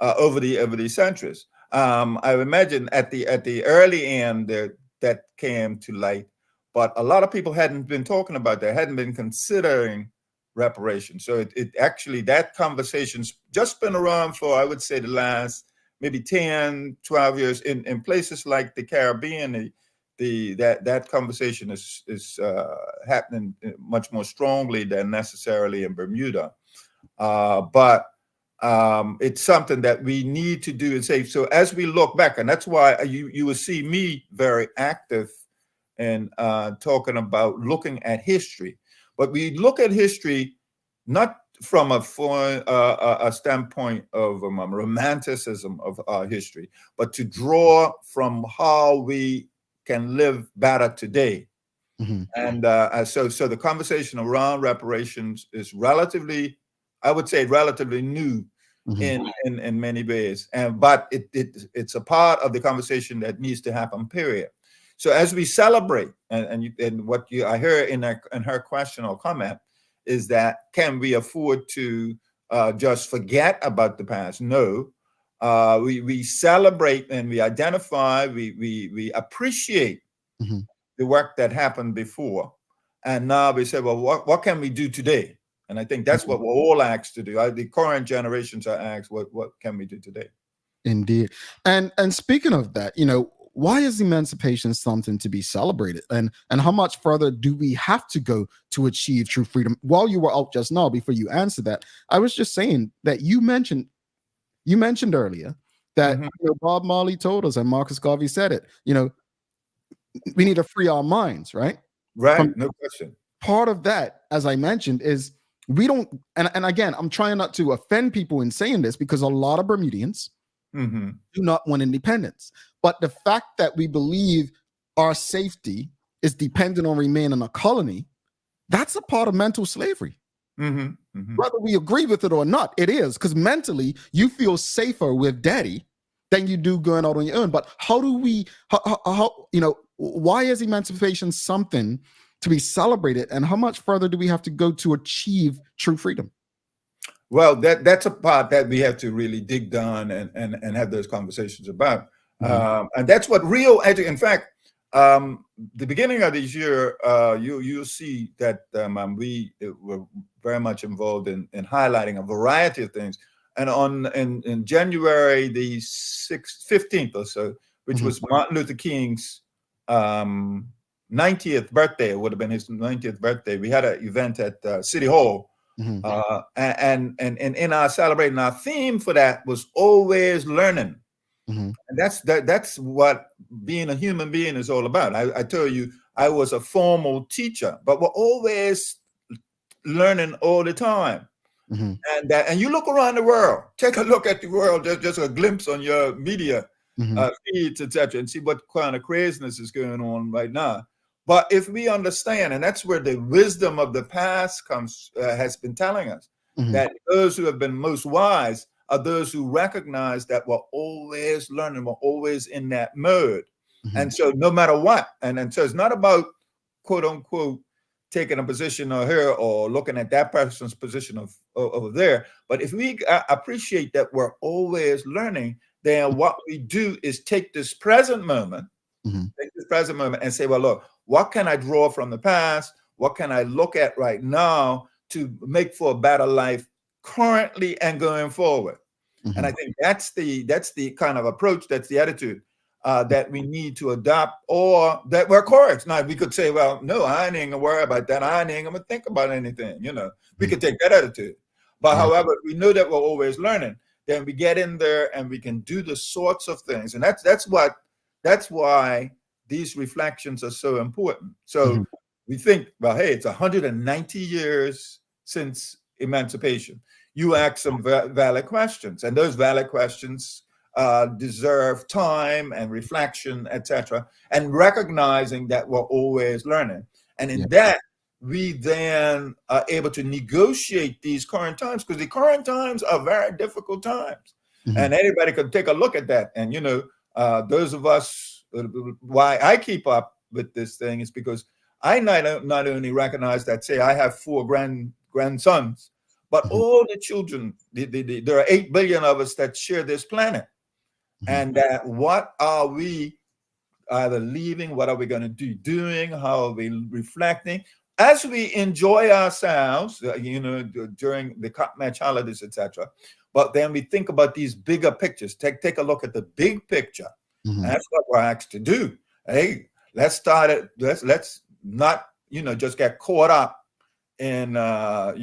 over the centuries. I imagine at the early end that came to light, but a lot of people hadn't been talking about that, hadn't been considering reparations. So it actually, that conversation's just been around for, I would say, the last maybe 10, 12 years in places like the Caribbean. That conversation is happening much more strongly than necessarily in Bermuda. But it's something that we need to do and say. So as we look back, and that's why you will see me very active in talking about looking at history. But we look at history not from a standpoint of romanticism of our history, but to draw from how we can live better today. Mm-hmm. And so the conversation around reparations is relatively, I would say, relatively new. Mm-hmm. in many ways, but it's a part of the conversation that needs to happen. Period. So as we celebrate, and what I hear in her question or comment is that, can we afford to just forget about the past? No, we celebrate and we identify, we appreciate mm-hmm. the work that happened before, and now we say, well, what can we do today? And I think that's what we're all asked to do. The current generations are asked, what can we do today? Indeed. And speaking of that, why is emancipation something to be celebrated? And how much further do we have to go to achieve true freedom? While you were out just now, before you answer that, I was just saying that you mentioned earlier that mm-hmm. Bob Marley told us, and Marcus Garvey said it, we need to free our minds, right? Right, no question. Part of that, as I mentioned, is we don't, and again, I'm trying not to offend people in saying this, because a lot of Bermudians mm-hmm. do not want independence. But the fact that we believe our safety is dependent on remaining a colony, that's a part of mental slavery. Mm-hmm. Mm-hmm. Whether we agree with it or not, it is, because mentally you feel safer with daddy than you do going out on your own. But how do we, why is emancipation something to be celebrated, and how much further do we have to go to achieve true freedom? Well, that's a part that we have to really dig down and have those conversations about. Mm-hmm. And that's what real in fact, the beginning of this year, you'll see that we were very much involved in highlighting a variety of things. And in January the 15th or so, which mm-hmm. was Martin Luther King's 90th birthday, it would have been his 90th birthday, we had an event at City Hall. Mm-hmm. And in our celebrating, our theme for that was always learning. Mm-hmm. And that's what being a human being is all about. I tell you, I was a formal teacher, but we're always learning all the time. Mm-hmm. And you look around the world, take a look at the world, just a glimpse on your media feeds, etc., and see what kind of craziness is going on right now. But if we understand, and that's where the wisdom of the past comes, has been telling us that those who have been most wise are those who recognize that we're always learning, we're always in that mode. And so no matter what, and so it's not about quote unquote taking a position or here or looking at that person's position of over there. But if we appreciate that we're always learning, then what we do is take this present moment, and say, well, look, what can I draw from the past? What can I look at right now to make for a better life currently and going forward? And I think that's the kind of approach, that's the attitude that we need to adopt, or that we're correct. Now we could say, well, no, I ain't gonna worry about that. I ain't gonna think about anything. We could take that attitude. But however, we know that we're always learning. Then we get in there and we can do the sorts of things, and that's why these reflections are so important. So we think, well, hey, it's 190 years since emancipation. You ask some valid questions, and those valid questions deserve time and reflection, etc., and recognizing that we're always learning. And in that, we then are able to negotiate these current times, because the current times are very difficult times. And anybody could take a look at that. And, those of us, why I keep up with this thing is because I not only recognize that, say, I have 4 grandsons, but all the children, there are 8 billion of us that share this planet. And that what are we either leaving? What are we going to be doing? How are we reflecting? As we enjoy ourselves, during the cut match holidays, etc. But then we think about these bigger pictures. Take a look at the big picture. That's what we're asked to do. Hey, let's start it. Let's not, just get caught up in, the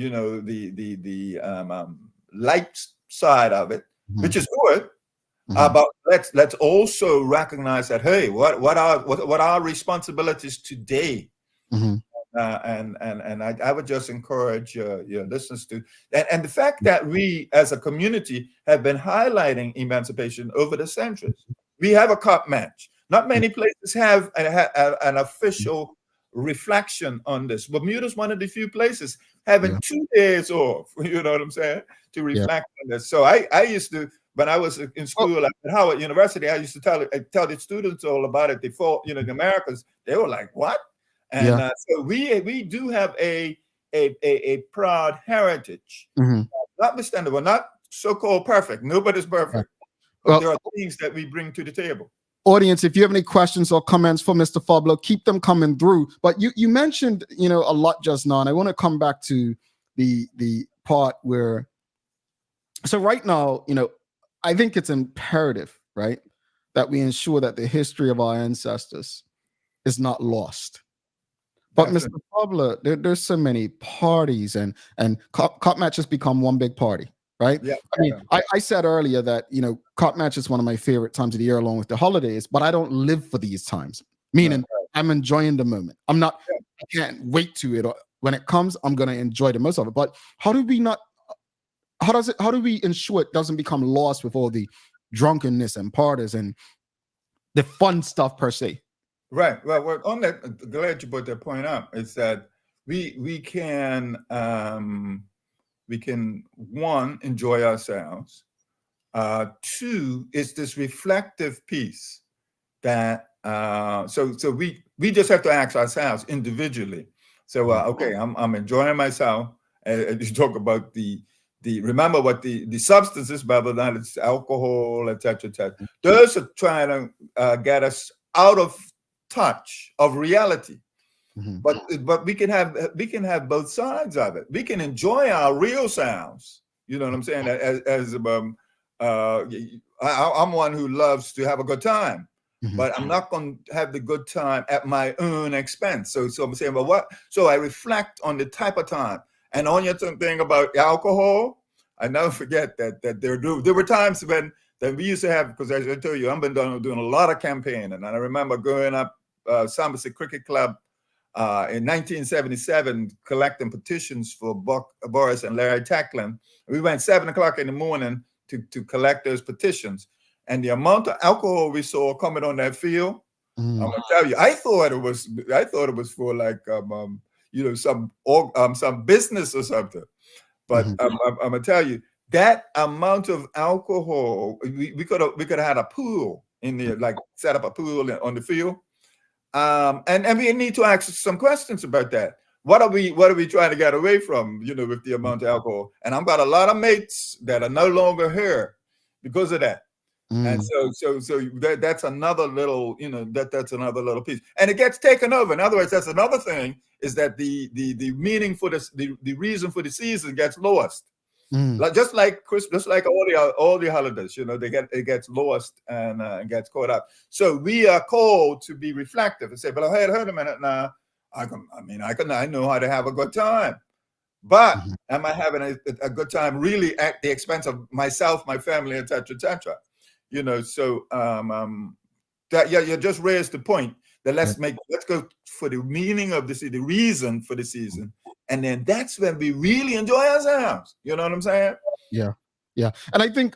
light side of it, which is good. But let's also recognize that, hey, what are our responsibilities today? And I would just encourage your listeners to, and the fact that we as a community have been highlighting emancipation over the centuries. We have a cup match. Not many places have an official reflection on this. Bermuda is one of the few places having 2 days off, you know what I'm saying, to reflect on this. So I used to, when I was in school at Howard University, I used to tell the students all about it. They thought, the Americans, they were like, what? And so we do have a proud heritage. Notwithstanding, we're not so-called perfect. Nobody's perfect. But there are things that we bring to the table. Audience, if you have any questions or comments for Mr. Fubler, keep them coming through. But you mentioned, a lot just now, and I want to come back to the part where, so right now, I think it's imperative, right, that we ensure that the history of our ancestors is not lost. But Mr. Fubler, there's so many parties, and cup matches become one big party, right? Yeah. I mean, I said earlier that, cup match is one of my favorite times of the year along with the holidays, but I don't live for these times, meaning I'm enjoying the moment. I can't wait to it. When it comes, I'm going to enjoy the most of it. But how do we ensure it doesn't become lost with all the drunkenness and parties and the fun stuff per se? Right. Well, on that, glad you brought that point up. Is that we can one, enjoy ourselves. 2, is this reflective piece that so we just have to ask ourselves individually. So okay, I'm enjoying myself. And you talk about the remember what the substances, whether that it's alcohol, etc., etc. Those are trying to get us out of touch of reality. But we can have both sides of it. We can enjoy our real sounds. You know what I'm saying? I'm one who loves to have a good time, but I'm not going to have the good time at my own expense. So I'm saying, well, what? So I reflect on the type of time. And on your thing about alcohol, I never forget that there were times when that we used to have, because as I told you, I've been doing a lot of campaigning. And I remember growing up, Somerset Cricket Club in 1977, collecting petitions for Boris and Larry Tacklin. We went 7 o'clock in the morning to collect those petitions. And the amount of alcohol we saw coming on that field, I'm gonna tell you, I thought it was for like some business or something. But I'm gonna tell you, that amount of alcohol, we could have had a pool in there, like set up a pool on the field. And we need to ask some questions about that. What are we trying to get away from, with the amount of alcohol? And I've got a lot of mates that are no longer here because of that. And so that's another little, that's another little piece. And it gets taken over. In other words, that's another thing, is that the meaning for this, the reason for the season gets lost. Just like Christmas, just like all the holidays, it gets lost and gets caught up. So we are called to be reflective and say, "But hold a minute now. I know how to have a good time, but am I having a good time really at the expense of myself, my family, etc., etc.?" So that you just raised the point that let's go for the meaning of the reason for the season. And then that's when we really enjoy ourselves. You know what I'm saying? Yeah. And I think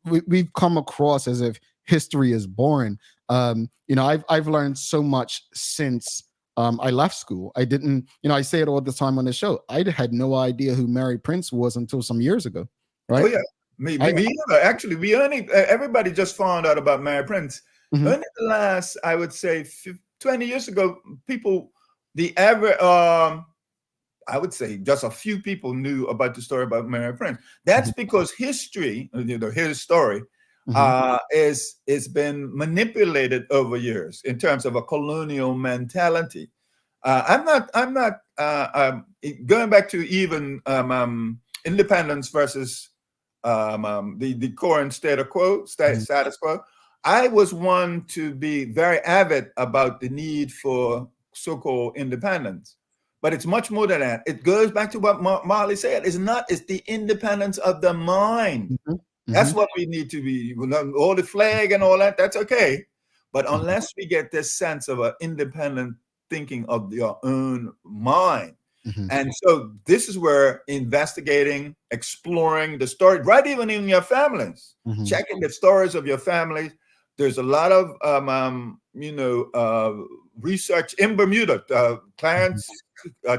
we've come across as if history is boring. I've learned so much since I left school. I didn't, I say it all the time on the show. I had no idea who Mary Prince was until some years ago. Right? Oh yeah, me either. Actually, everybody just found out about Mary Prince. Only the last, I would say, 20 years ago, I would say just a few people knew about the story about Mary Prince. That's because history, his story, is been manipulated over years in terms of a colonial mentality. I'm not going back to even independence versus the current status quo. I was one to be very avid about the need for so-called independence. But it's much more than that. It goes back to what Marley said. It's the independence of the mind. That's what we need to be. All the flag and all that, that's okay. But unless we get this sense of an independent thinking of your own mind. And so this is where investigating, exploring the story, right even in your families, checking the stories of your families. There's a lot of, research in Bermuda. Clarence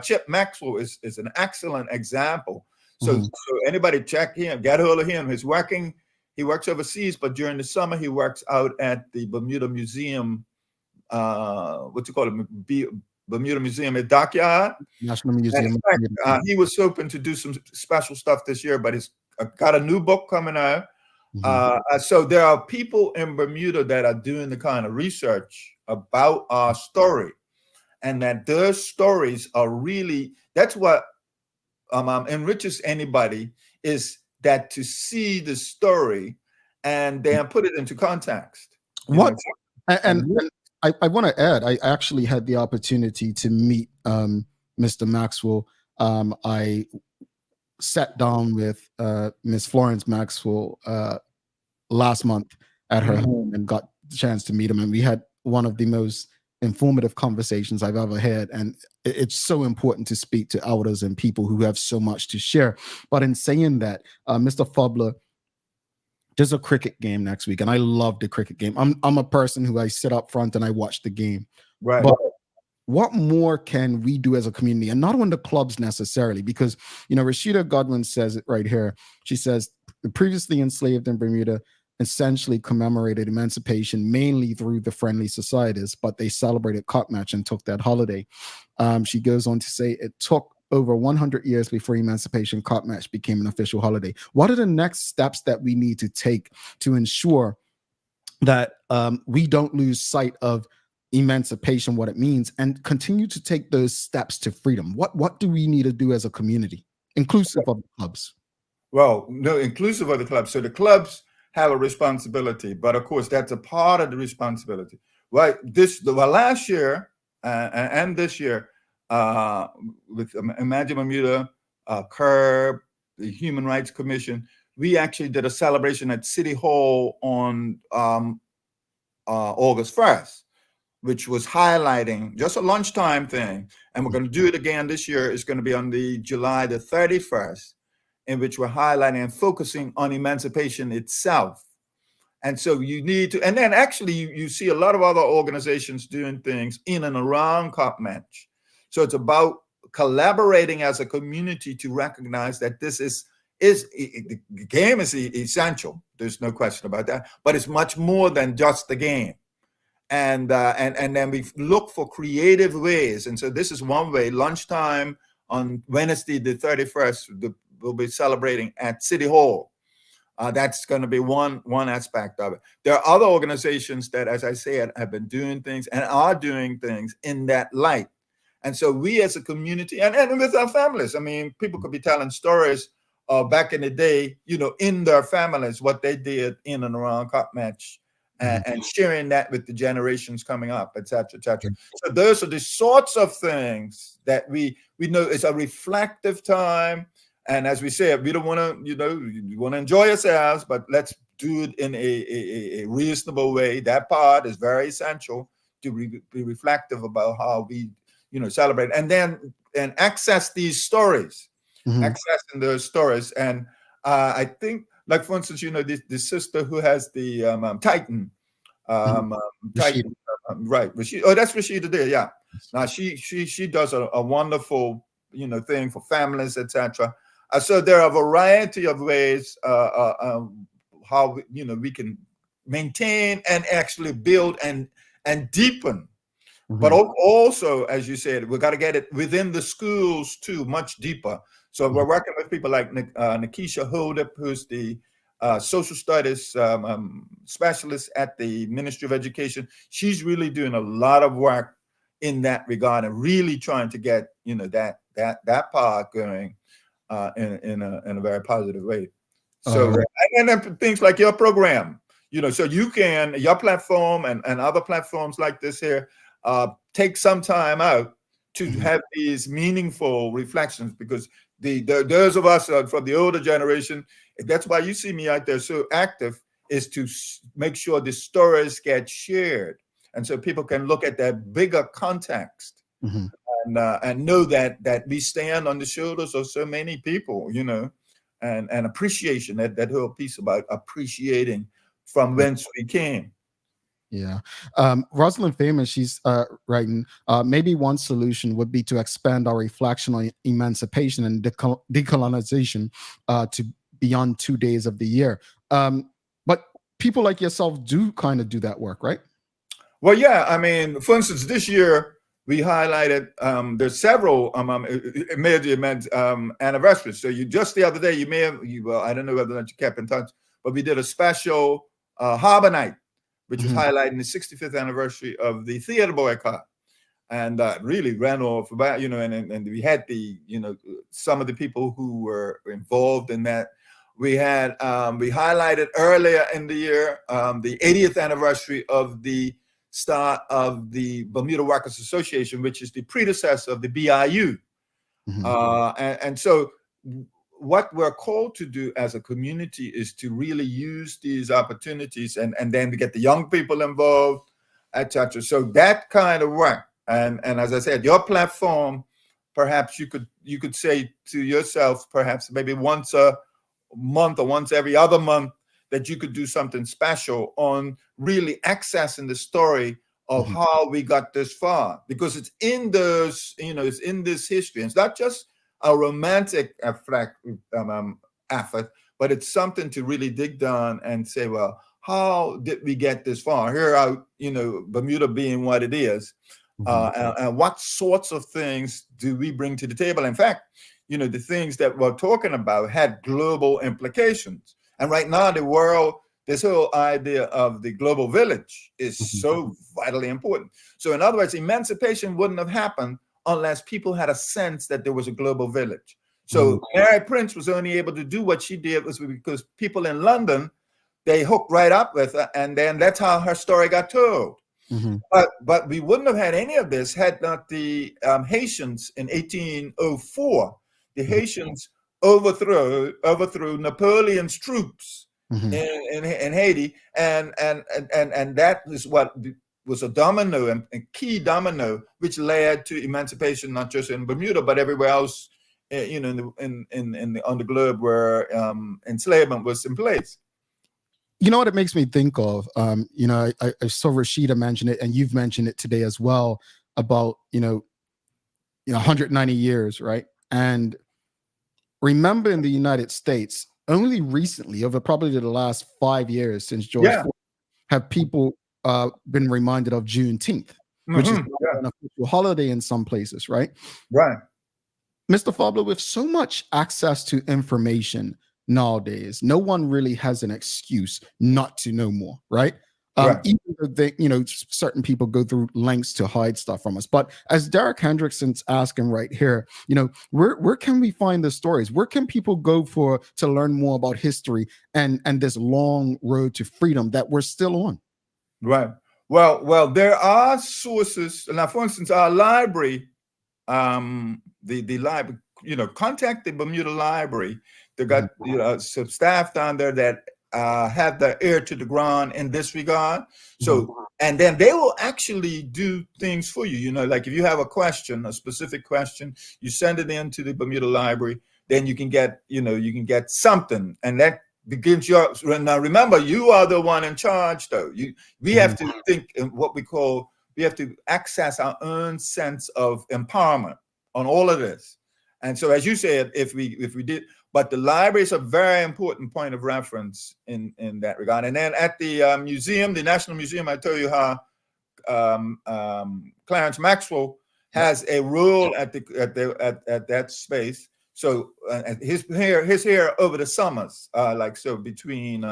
Chip Maxwell is an excellent example. So anybody check him, get hold of him. He works overseas, but during the summer he works out at the Bermuda Museum. Bermuda Museum at Dockyard. National Museum. In fact, he was hoping to do some special stuff this year, but he's got a new book coming out. So there are people in Bermuda that are doing the kind of research about our story, and that those stories are really, that's what enriches anybody, is that to see the story and then put it into context. And I want to add, I actually had the opportunity to meet Mr. Maxwell. I sat down with Miss Florence Maxwell last month at her home and got the chance to meet him. And we had one of the most informative conversations I've ever had. And it's so important to speak to elders and people who have so much to share. But in saying that, Mr. Fubler, there's a cricket game next week, and I love the cricket game. I'm a person who I sit up front and I watch the game. Right. But what more can we do as a community, and not on the clubs necessarily? Because, Rashida Godwin says it right here. She says the previously enslaved in Bermuda essentially commemorated emancipation mainly through the friendly societies, but they celebrated cock match and took that holiday. She goes on to say it took over 100 years before emancipation cock match became an official holiday. What are the next steps that we need to take to ensure that we don't lose sight of emancipation, what it means, and continue to take those steps to freedom? What do we need to do as a community, inclusive of the clubs? Well, no, inclusive of the clubs. So the clubs have a responsibility, but of course that's a part of the responsibility. Right? Last year and this year, with Imagine Bermuda, CURB, the Human Rights Commission, we actually did a celebration at City Hall on August 1st, which was highlighting just a lunchtime thing. And we're going to do it again this year. It's going to be on the July the 31st, in which we're highlighting and focusing on emancipation itself. And so you need to, and then actually you see a lot of other organizations doing things in and around Cop Match. So it's about collaborating as a community to recognize that this is the game is essential. There's no question about that, but it's much more than just the game. And then we look for creative ways. And so this is one way. Lunchtime on Wednesday, the 31st, we'll be celebrating at City Hall. That's going to be one aspect of it. There are other organizations that, as I said, have been doing things and are doing things in that light. And so we as a community and with our families, I mean, people could be telling stories back in the day, in their families, what they did in and around Cop Match and sharing that with the generations coming up, et cetera, et cetera. So those are the sorts of things that we know it's a reflective time. And as we said, we don't want to, you want to enjoy yourselves, but let's do it in a reasonable way. That part is very essential to be reflective about how we, celebrate. And then access these stories, accessing those stories. And I think, like, for instance, the sister who has the Titan, Titan, right? That's Rashida there, yeah. Now she does a wonderful, thing for families, etc. So there are a variety of ways how we can maintain and actually build and deepen. But also, as you said, we got to get it within the schools too, much deeper. So we're working with people like Nikisha Hodep, who's the social studies specialist at the Ministry of Education. She's really doing a lot of work in that regard and really trying to get that part going in a very positive way. So and then things like your program, so you can your platform and other platforms like this here take some time out to have these meaningful reflections, because those of us from the older generation, that's why you see me out there so active, is to make sure the stories get shared, and so people can look at that bigger context and know that we stand on the shoulders of so many people, and appreciation, that whole piece about appreciating from whence we came. Yeah. Rosalind Famous, she's writing, maybe one solution would be to expand our reflection on emancipation and decolonization to beyond 2 days of the year. But people like yourself do kind of do that work, right? Well, yeah. I mean, for instance, this year we highlighted, there's several major anniversaries. So just the other day, I don't know whether or not you kept in touch, but we did a special Harbor Night, which was highlighting the 65th anniversary of the theater boycott, and really ran off about, and we had some of the people who were involved in that. We had we highlighted earlier in the year the 80th anniversary of the start of the Bermuda Workers Association, which is the predecessor of the BIU, and so what we're called to do as a community is to really use these opportunities and then to get the young people involved, etc. So that kind of work. And as I said, your platform, perhaps you could say to yourself, perhaps maybe once a month or once every other month, that you could do something special on really accessing the story of how we got this far, because it's in those, it's in this history. It's not just a romantic effort, but it's something to really dig down and say, well, how did we get this far? Here out, Bermuda being what it is, and what sorts of things do we bring to the table? In fact, the things that we're talking about had global implications. And right now, the world, this whole idea of the global village is so vitally important. So in other words, emancipation wouldn't have happened unless people had a sense that there was a global village. So Mary Prince was only able to do what she did was because people in London, they hooked right up with her, and then that's how her story got told. But we wouldn't have had any of this had not the Haitians in 1804. The Haitians overthrew Napoleon's troops Mhm. in Haiti, and that is what was a domino and key domino, which led to emancipation not just in Bermuda but everywhere else, you know, on the globe where enslavement was in place. You know what it makes me think of? You know, I saw Rashida mention it, and you've mentioned it today as well about 190 years, right? And remember, in the United States, only recently, over probably the last 5 years since George Yeah. Floyd, have people been reminded of Juneteenth, which is Yeah. an official holiday in some places, right? Right. Mr. Fabler, with so much access to information nowadays, no one really has an excuse not to know more, right? Right. Even though they, certain people go through lengths to hide stuff from us. But as Derek Hendrickson's asking right here, where can we find the stories? Where can people go to learn more about history and this long road to freedom that we're still on? Right. Well, there are sources. Now, for instance, our library, the library, contact the Bermuda Library. They got some staff down there that have their ear to the ground in this regard. So, and then they will actually do things for you. Like if you have a specific question, you send it into the Bermuda Library, then you can get something, and that begins your. Now, remember, you are the one in charge, though. We have to think in what we have to access our own sense of empowerment on all of this. And so, as you said, if we did, but the library is a very important point of reference in that regard. And then at the museum, the National Museum, I told you how Clarence Maxwell has a role at that space. So his here over the summers, between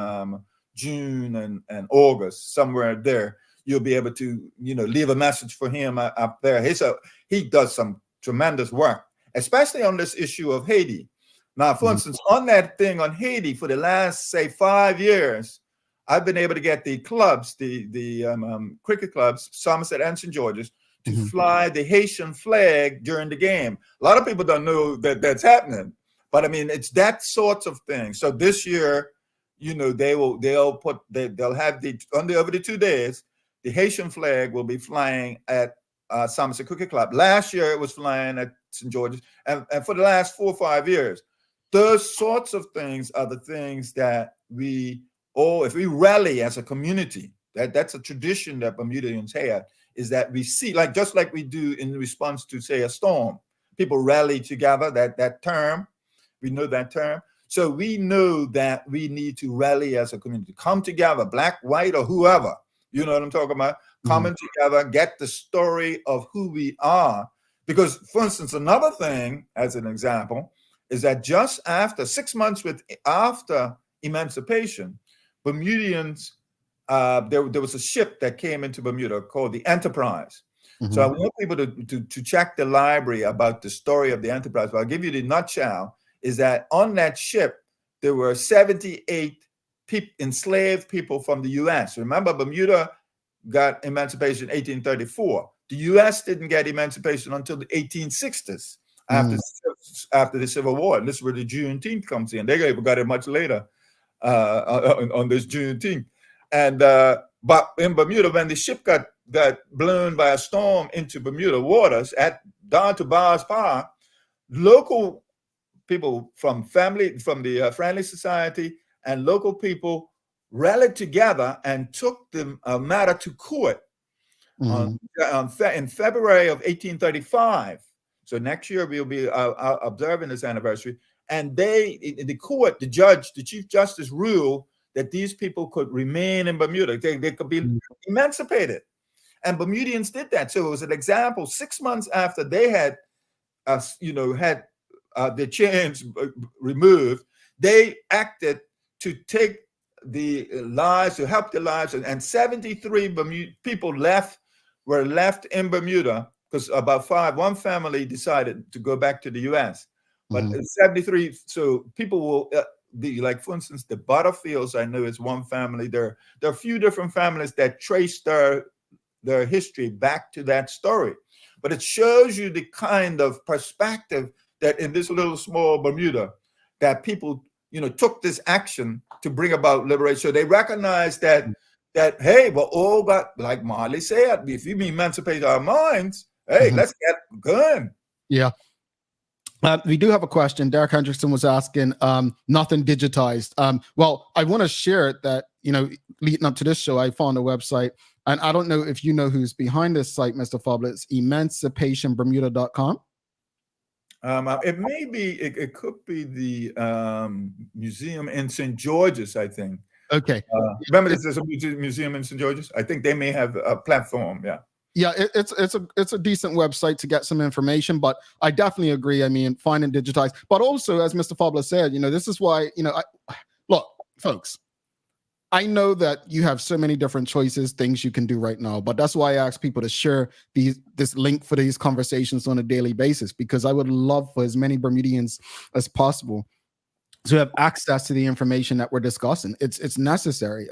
June and August, somewhere there, you'll be able to leave a message for him up there. He does some tremendous work, especially on this issue of Haiti. Now, for instance, on that thing on Haiti, for the last, say, 5 years, I've been able to get the clubs, the cricket clubs, Somerset and St. George's, to fly the Haitian flag during the game. A lot of people don't know that that's happening, but I mean, it's that sort of thing. So this year, they'll have over the 2 days, the Haitian flag will be flying at Somerset Cricket Club. Last year, it was flying at St. George's, and for the last 4 or 5 years, those sorts of things are the things that if we rally as a community, that's a tradition that Bermudians have, is that we see, just like we do in response to, say, a storm, people rally together, that term, we know that term. So we know that we need to rally as a community, come together, black, white, or whoever, you know what I'm talking about, coming together, get the story of who we are. Because, for instance, another thing, as an example, is that just after 6 months after emancipation, Bermudians, there was a ship that came into Bermuda called the Enterprise. So I want people to check the library about the story of the Enterprise. But I'll give you the nutshell, is that on that ship, there were 78 enslaved people from the U.S. Remember, Bermuda got emancipation in 1834. The U.S. didn't get emancipation until the 1860s, after the Civil War. And this is where the Juneteenth comes in. They got it much later on this Juneteenth. And but in Bermuda, when the ship got blown by a storm into Bermuda waters down to Bowers Park, local people from the Friendly Society and local people rallied together and took the matter to court in February of 1835. So next year we'll be observing this anniversary. And the court, the judge, the Chief Justice ruled that these people could remain in Bermuda. They could be emancipated. And Bermudians did that. So it was an example. 6 months after they had, had the chains removed, they acted to take the lives, to help the lives. And 73 people were left in Bermuda because one family decided to go back to the U.S. But 73, so people will, like, for instance, the Butterfields, I know is one family. There are a few different families that trace their history back to that story. But it shows you the kind of perspective that in this little small Bermuda, that people, took this action to bring about liberation. So they recognized that hey, we're all got, like Marley said, if we emancipate our minds, hey, let's get going. Yeah. We do have a question. Derek Hendrickson was asking, nothing digitized. Well, I want to share it that, leading up to this show, I found a website, and I don't know if you know who's behind this site, Mr. Fubler. It's emancipationbermuda.com. It may be, it could be the museum in St. George's, I think. Okay. Remember, there's a museum in St. George's? I think they may have a platform, yeah. Yeah, it's a decent website to get some information, but I definitely agree. I mean, finding digitized, but also, as Mr. Fubler said, this is why, look, folks, I know that you have so many different choices, things you can do right now, but that's why I ask people to share this link for these conversations on a daily basis, because I would love for as many Bermudians as possible to have access to the information that we're discussing. It's necessary.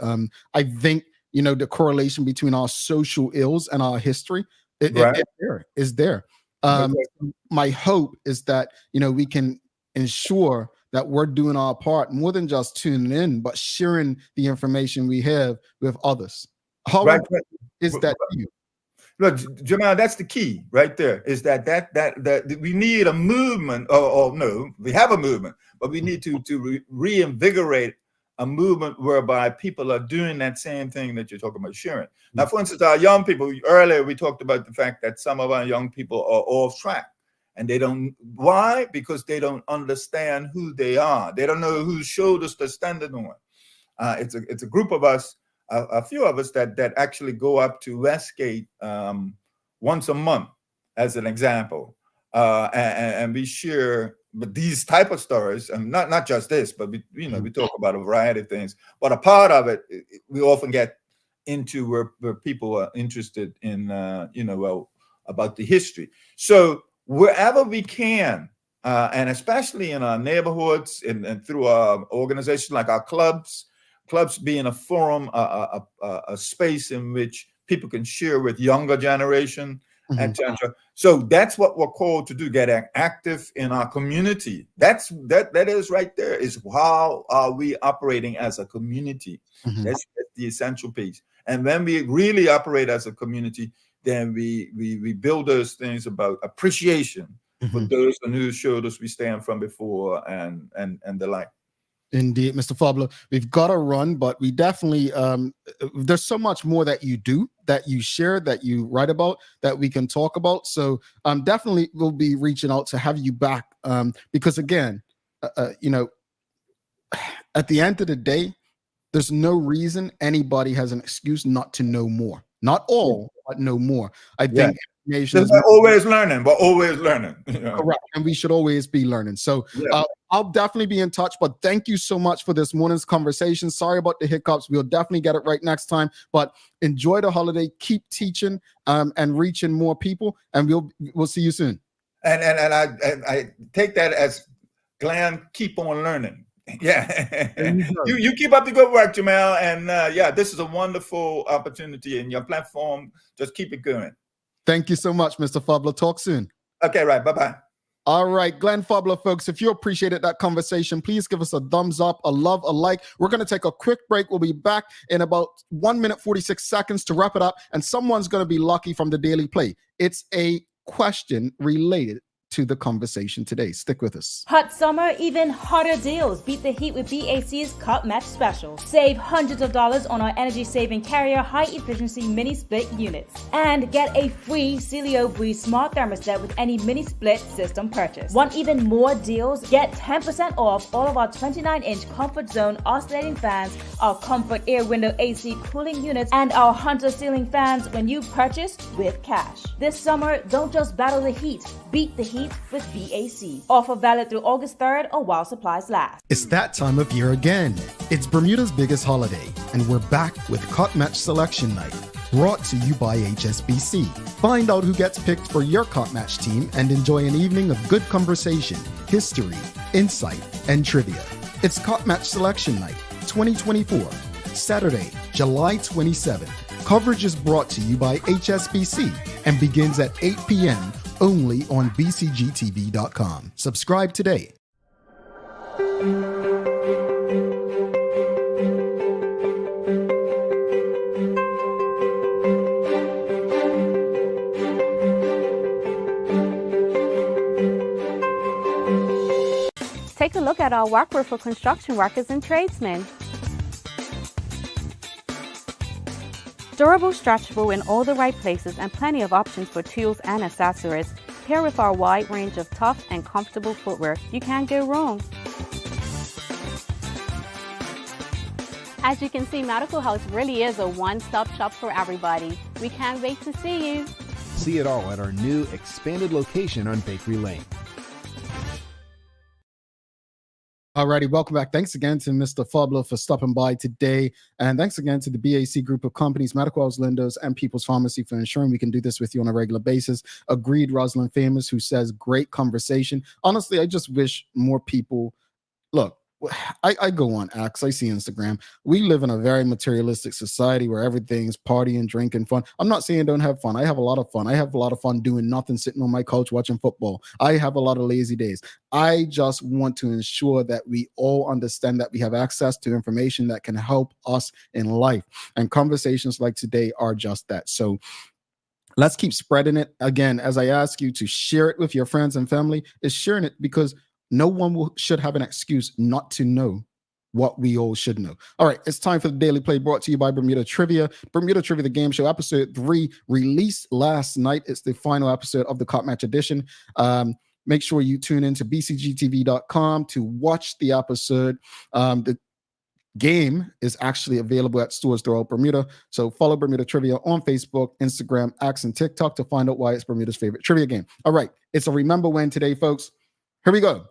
I think, the correlation between our social ills and our history is there. My hope is that, we can ensure that we're doing our part, more than just tuning in, but sharing the information we have with others. How is that you? Look, Jamal, that's the key right there, is that we need a movement, or no, we have a movement, but we need to reinvigorate a movement whereby people are doing that same thing that you're talking about sharing. Now, for instance, our young people, earlier we talked about the fact that some of our young people are off track. And they don't, why? Because they don't understand who they are. They don't know whose shoulders they're standing on. It's a group of us, a few of us that actually go up to Westgate once a month, as an example. And we share these type of stories, and not just this, but we talk about a variety of things. But a part of it, we often get into where people are interested in, about the history. So wherever we can, and especially in our neighborhoods and through our organizations like our clubs being a forum, a space in which people can share with younger generation, etc. So that's what we're called to do, get active in our community. That is right there, is how are we operating as a community. That's the essential piece. And when we really operate as a community, then we build those things about appreciation for those on whose shoulders we stand from before, and the like. Indeed, Mr. Fubler, we've got to run, but we definitely, there's so much more that you do, that you share, that you write about, that we can talk about. So definitely we'll be reaching out to have you back, because again, at the end of the day, there's no reason anybody has an excuse not to know more. Not all, but know more. I think information is always learning. We're always learning. Correct. And we should always be learning. So I'll definitely be in touch, but thank you so much for this morning's conversation. Sorry about the hiccups. We'll definitely get it right next time, but enjoy the holiday, keep teaching and reaching more people, and we'll see you soon. And I take that as, Glenn, keep on learning. Yeah, you keep up the good work, Jamal, and this is a wonderful opportunity in your platform. Just keep it going. Thank you so much, Mr. Fubler. Talk soon. Okay, right. Bye-bye. All right, Glenn Fubler, folks, if you appreciated that conversation, please give us a thumbs up, a love, a like. We're going to take a quick break. We'll be back in about 1 minute, 46 seconds to wrap it up, and someone's going to be lucky from the Daily Play. It's a question related to the conversation today. Stick with us. Hot summer, even hotter deals. Beat the heat with BAC's Cut Match Special. Save hundreds of dollars on our energy-saving Carrier high-efficiency mini-split units. And get a free Celio Breeze Smart Thermostat with any mini-split system purchase. Want even more deals? Get 10% off all of our 29-inch Comfort Zone oscillating fans, our Comfort Air Window AC cooling units, and our Hunter ceiling fans when you purchase with cash. This summer, don't just battle the heat. Beat the heat with BAC. Offer valid through August 3rd or while supplies last. It's that time of year again. It's Bermuda's biggest holiday, and we're back with Cut Match Selection Night, brought to you by HSBC. Find out who gets picked for your Cut Match team and enjoy an evening of good conversation, history, insight, and trivia. It's Cut Match Selection Night 2024, Saturday, July 27th. Coverage is brought to you by HSBC and begins at 8 p.m. only on bcgtv.com. Subscribe today. Take a look at our workwear for construction workers and tradesmen. Durable, stretchable in all the right places, and plenty of options for tools and accessories. Paired with our wide range of tough and comfortable footwear, you can't go wrong. As you can see, Medical House really is a one-stop shop for everybody. We can't wait to see you. See it all at our new expanded location on Bakery Lane. Alrighty, welcome back. Thanks again to Mr. Fubler for stopping by today. And thanks again to the BAC group of companies, Medical House Lindos, and People's Pharmacy for ensuring we can do this with you on a regular basis. Agreed, Rosalind Famous, who says, great conversation. Honestly, I just wish more people, look, I go on X, I see Instagram. We live in a very materialistic society where everything's partying, drinking, fun. I'm not saying don't have fun. I have a lot of fun. I have a lot of fun doing nothing, sitting on my couch watching football. I have a lot of lazy days. I just want to ensure that we all understand that we have access to information that can help us in life. And conversations like today are just that. So let's keep spreading it. Again, as I ask you to share it with your friends and family, is sharing it because no one should have an excuse not to know what we all should know. All right, it's time for the Daily Play, brought to you by Bermuda Trivia. Bermuda Trivia, the game show, episode 3, released last night. It's the final episode of the Cup Match edition. Make sure you tune into bcgtv.com to watch the episode. The game is actually available at stores throughout Bermuda. So follow Bermuda Trivia on Facebook, Instagram, X, and TikTok to find out why it's Bermuda's favorite trivia game. All right, it's a remember when today, folks. Here we go.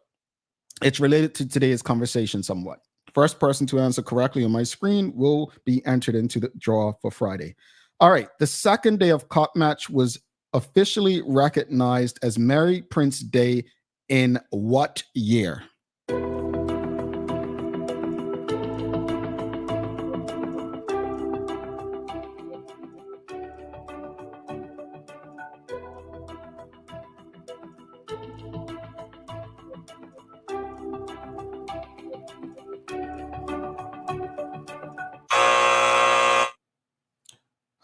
It's related to today's conversation somewhat. First person to answer correctly on my screen will be entered into the draw for Friday. All right. The second day of Cup Match was officially recognized as Mary Prince Day in what year?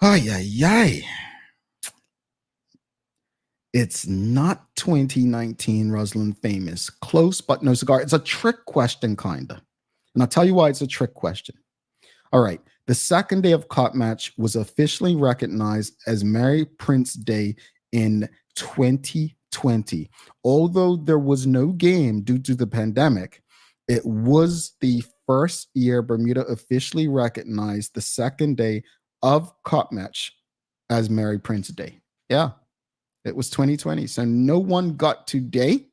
Ay, ay, ay. It's not 2019, Rosalind Famous. Close, but no cigar. It's a trick question, kind of. And I'll tell you why it's a trick question. All right. The second day of Cup Match was officially recognized as Mary Prince Day in 2020. Although there was no game due to the pandemic, it was the first year Bermuda officially recognized the second day of Cup Match as Mary Prince Day. Yeah, it was 2020. So no one got today.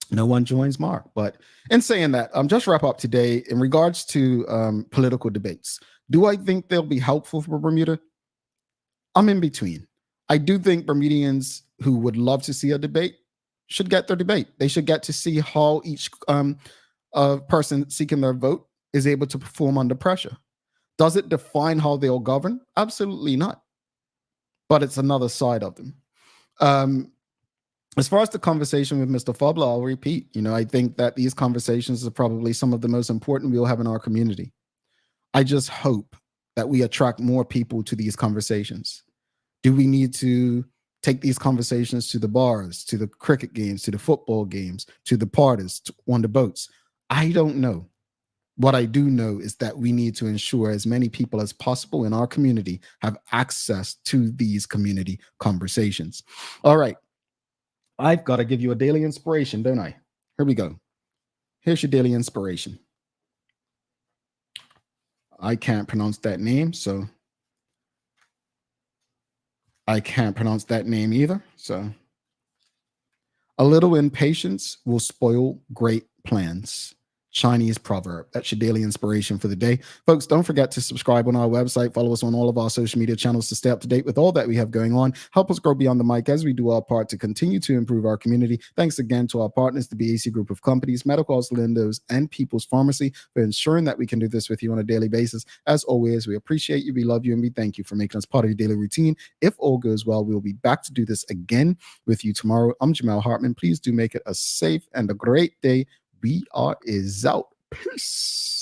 No one joins Mark. But in saying that, just wrap up today in regards to political debates. Do I think they'll be helpful for Bermuda? I'm in between. I do think Bermudians who would love to see a debate should get their debate. They should get to see how each person seeking their vote is able to perform under pressure. Does it define how they'll govern? Absolutely not. But it's another side of them. As far as the conversation with Mr. Fubler, I'll repeat, I think that these conversations are probably some of the most important we'll have in our community. I just hope that we attract more people to these conversations. Do we need to take these conversations to the bars, to the cricket games, to the football games, to the parties, on the boats? I don't know. What I do know is that we need to ensure as many people as possible in our community have access to these community conversations. All right. I've got to give you a daily inspiration, don't I? Here we go. Here's your daily inspiration. I can't pronounce that name, so I can't pronounce that name either. So a little impatience will spoil great plans. Chinese proverb. That's your daily inspiration for the day. Folks, don't forget to subscribe on our website. Follow us on all of our social media channels to stay up to date with all that we have going on. Help us grow beyond the mic as we do our part to continue to improve our community. Thanks again to our partners, the BAC Group of Companies, Medical House Lindos, and People's Pharmacy for ensuring that we can do this with you on a daily basis. As always, we appreciate you, we love you, and we thank you for making us part of your daily routine. If all goes well, we'll be back to do this again with you tomorrow. I'm Jamal Hartman. Please do make it a safe and a great day. We are out. Peace.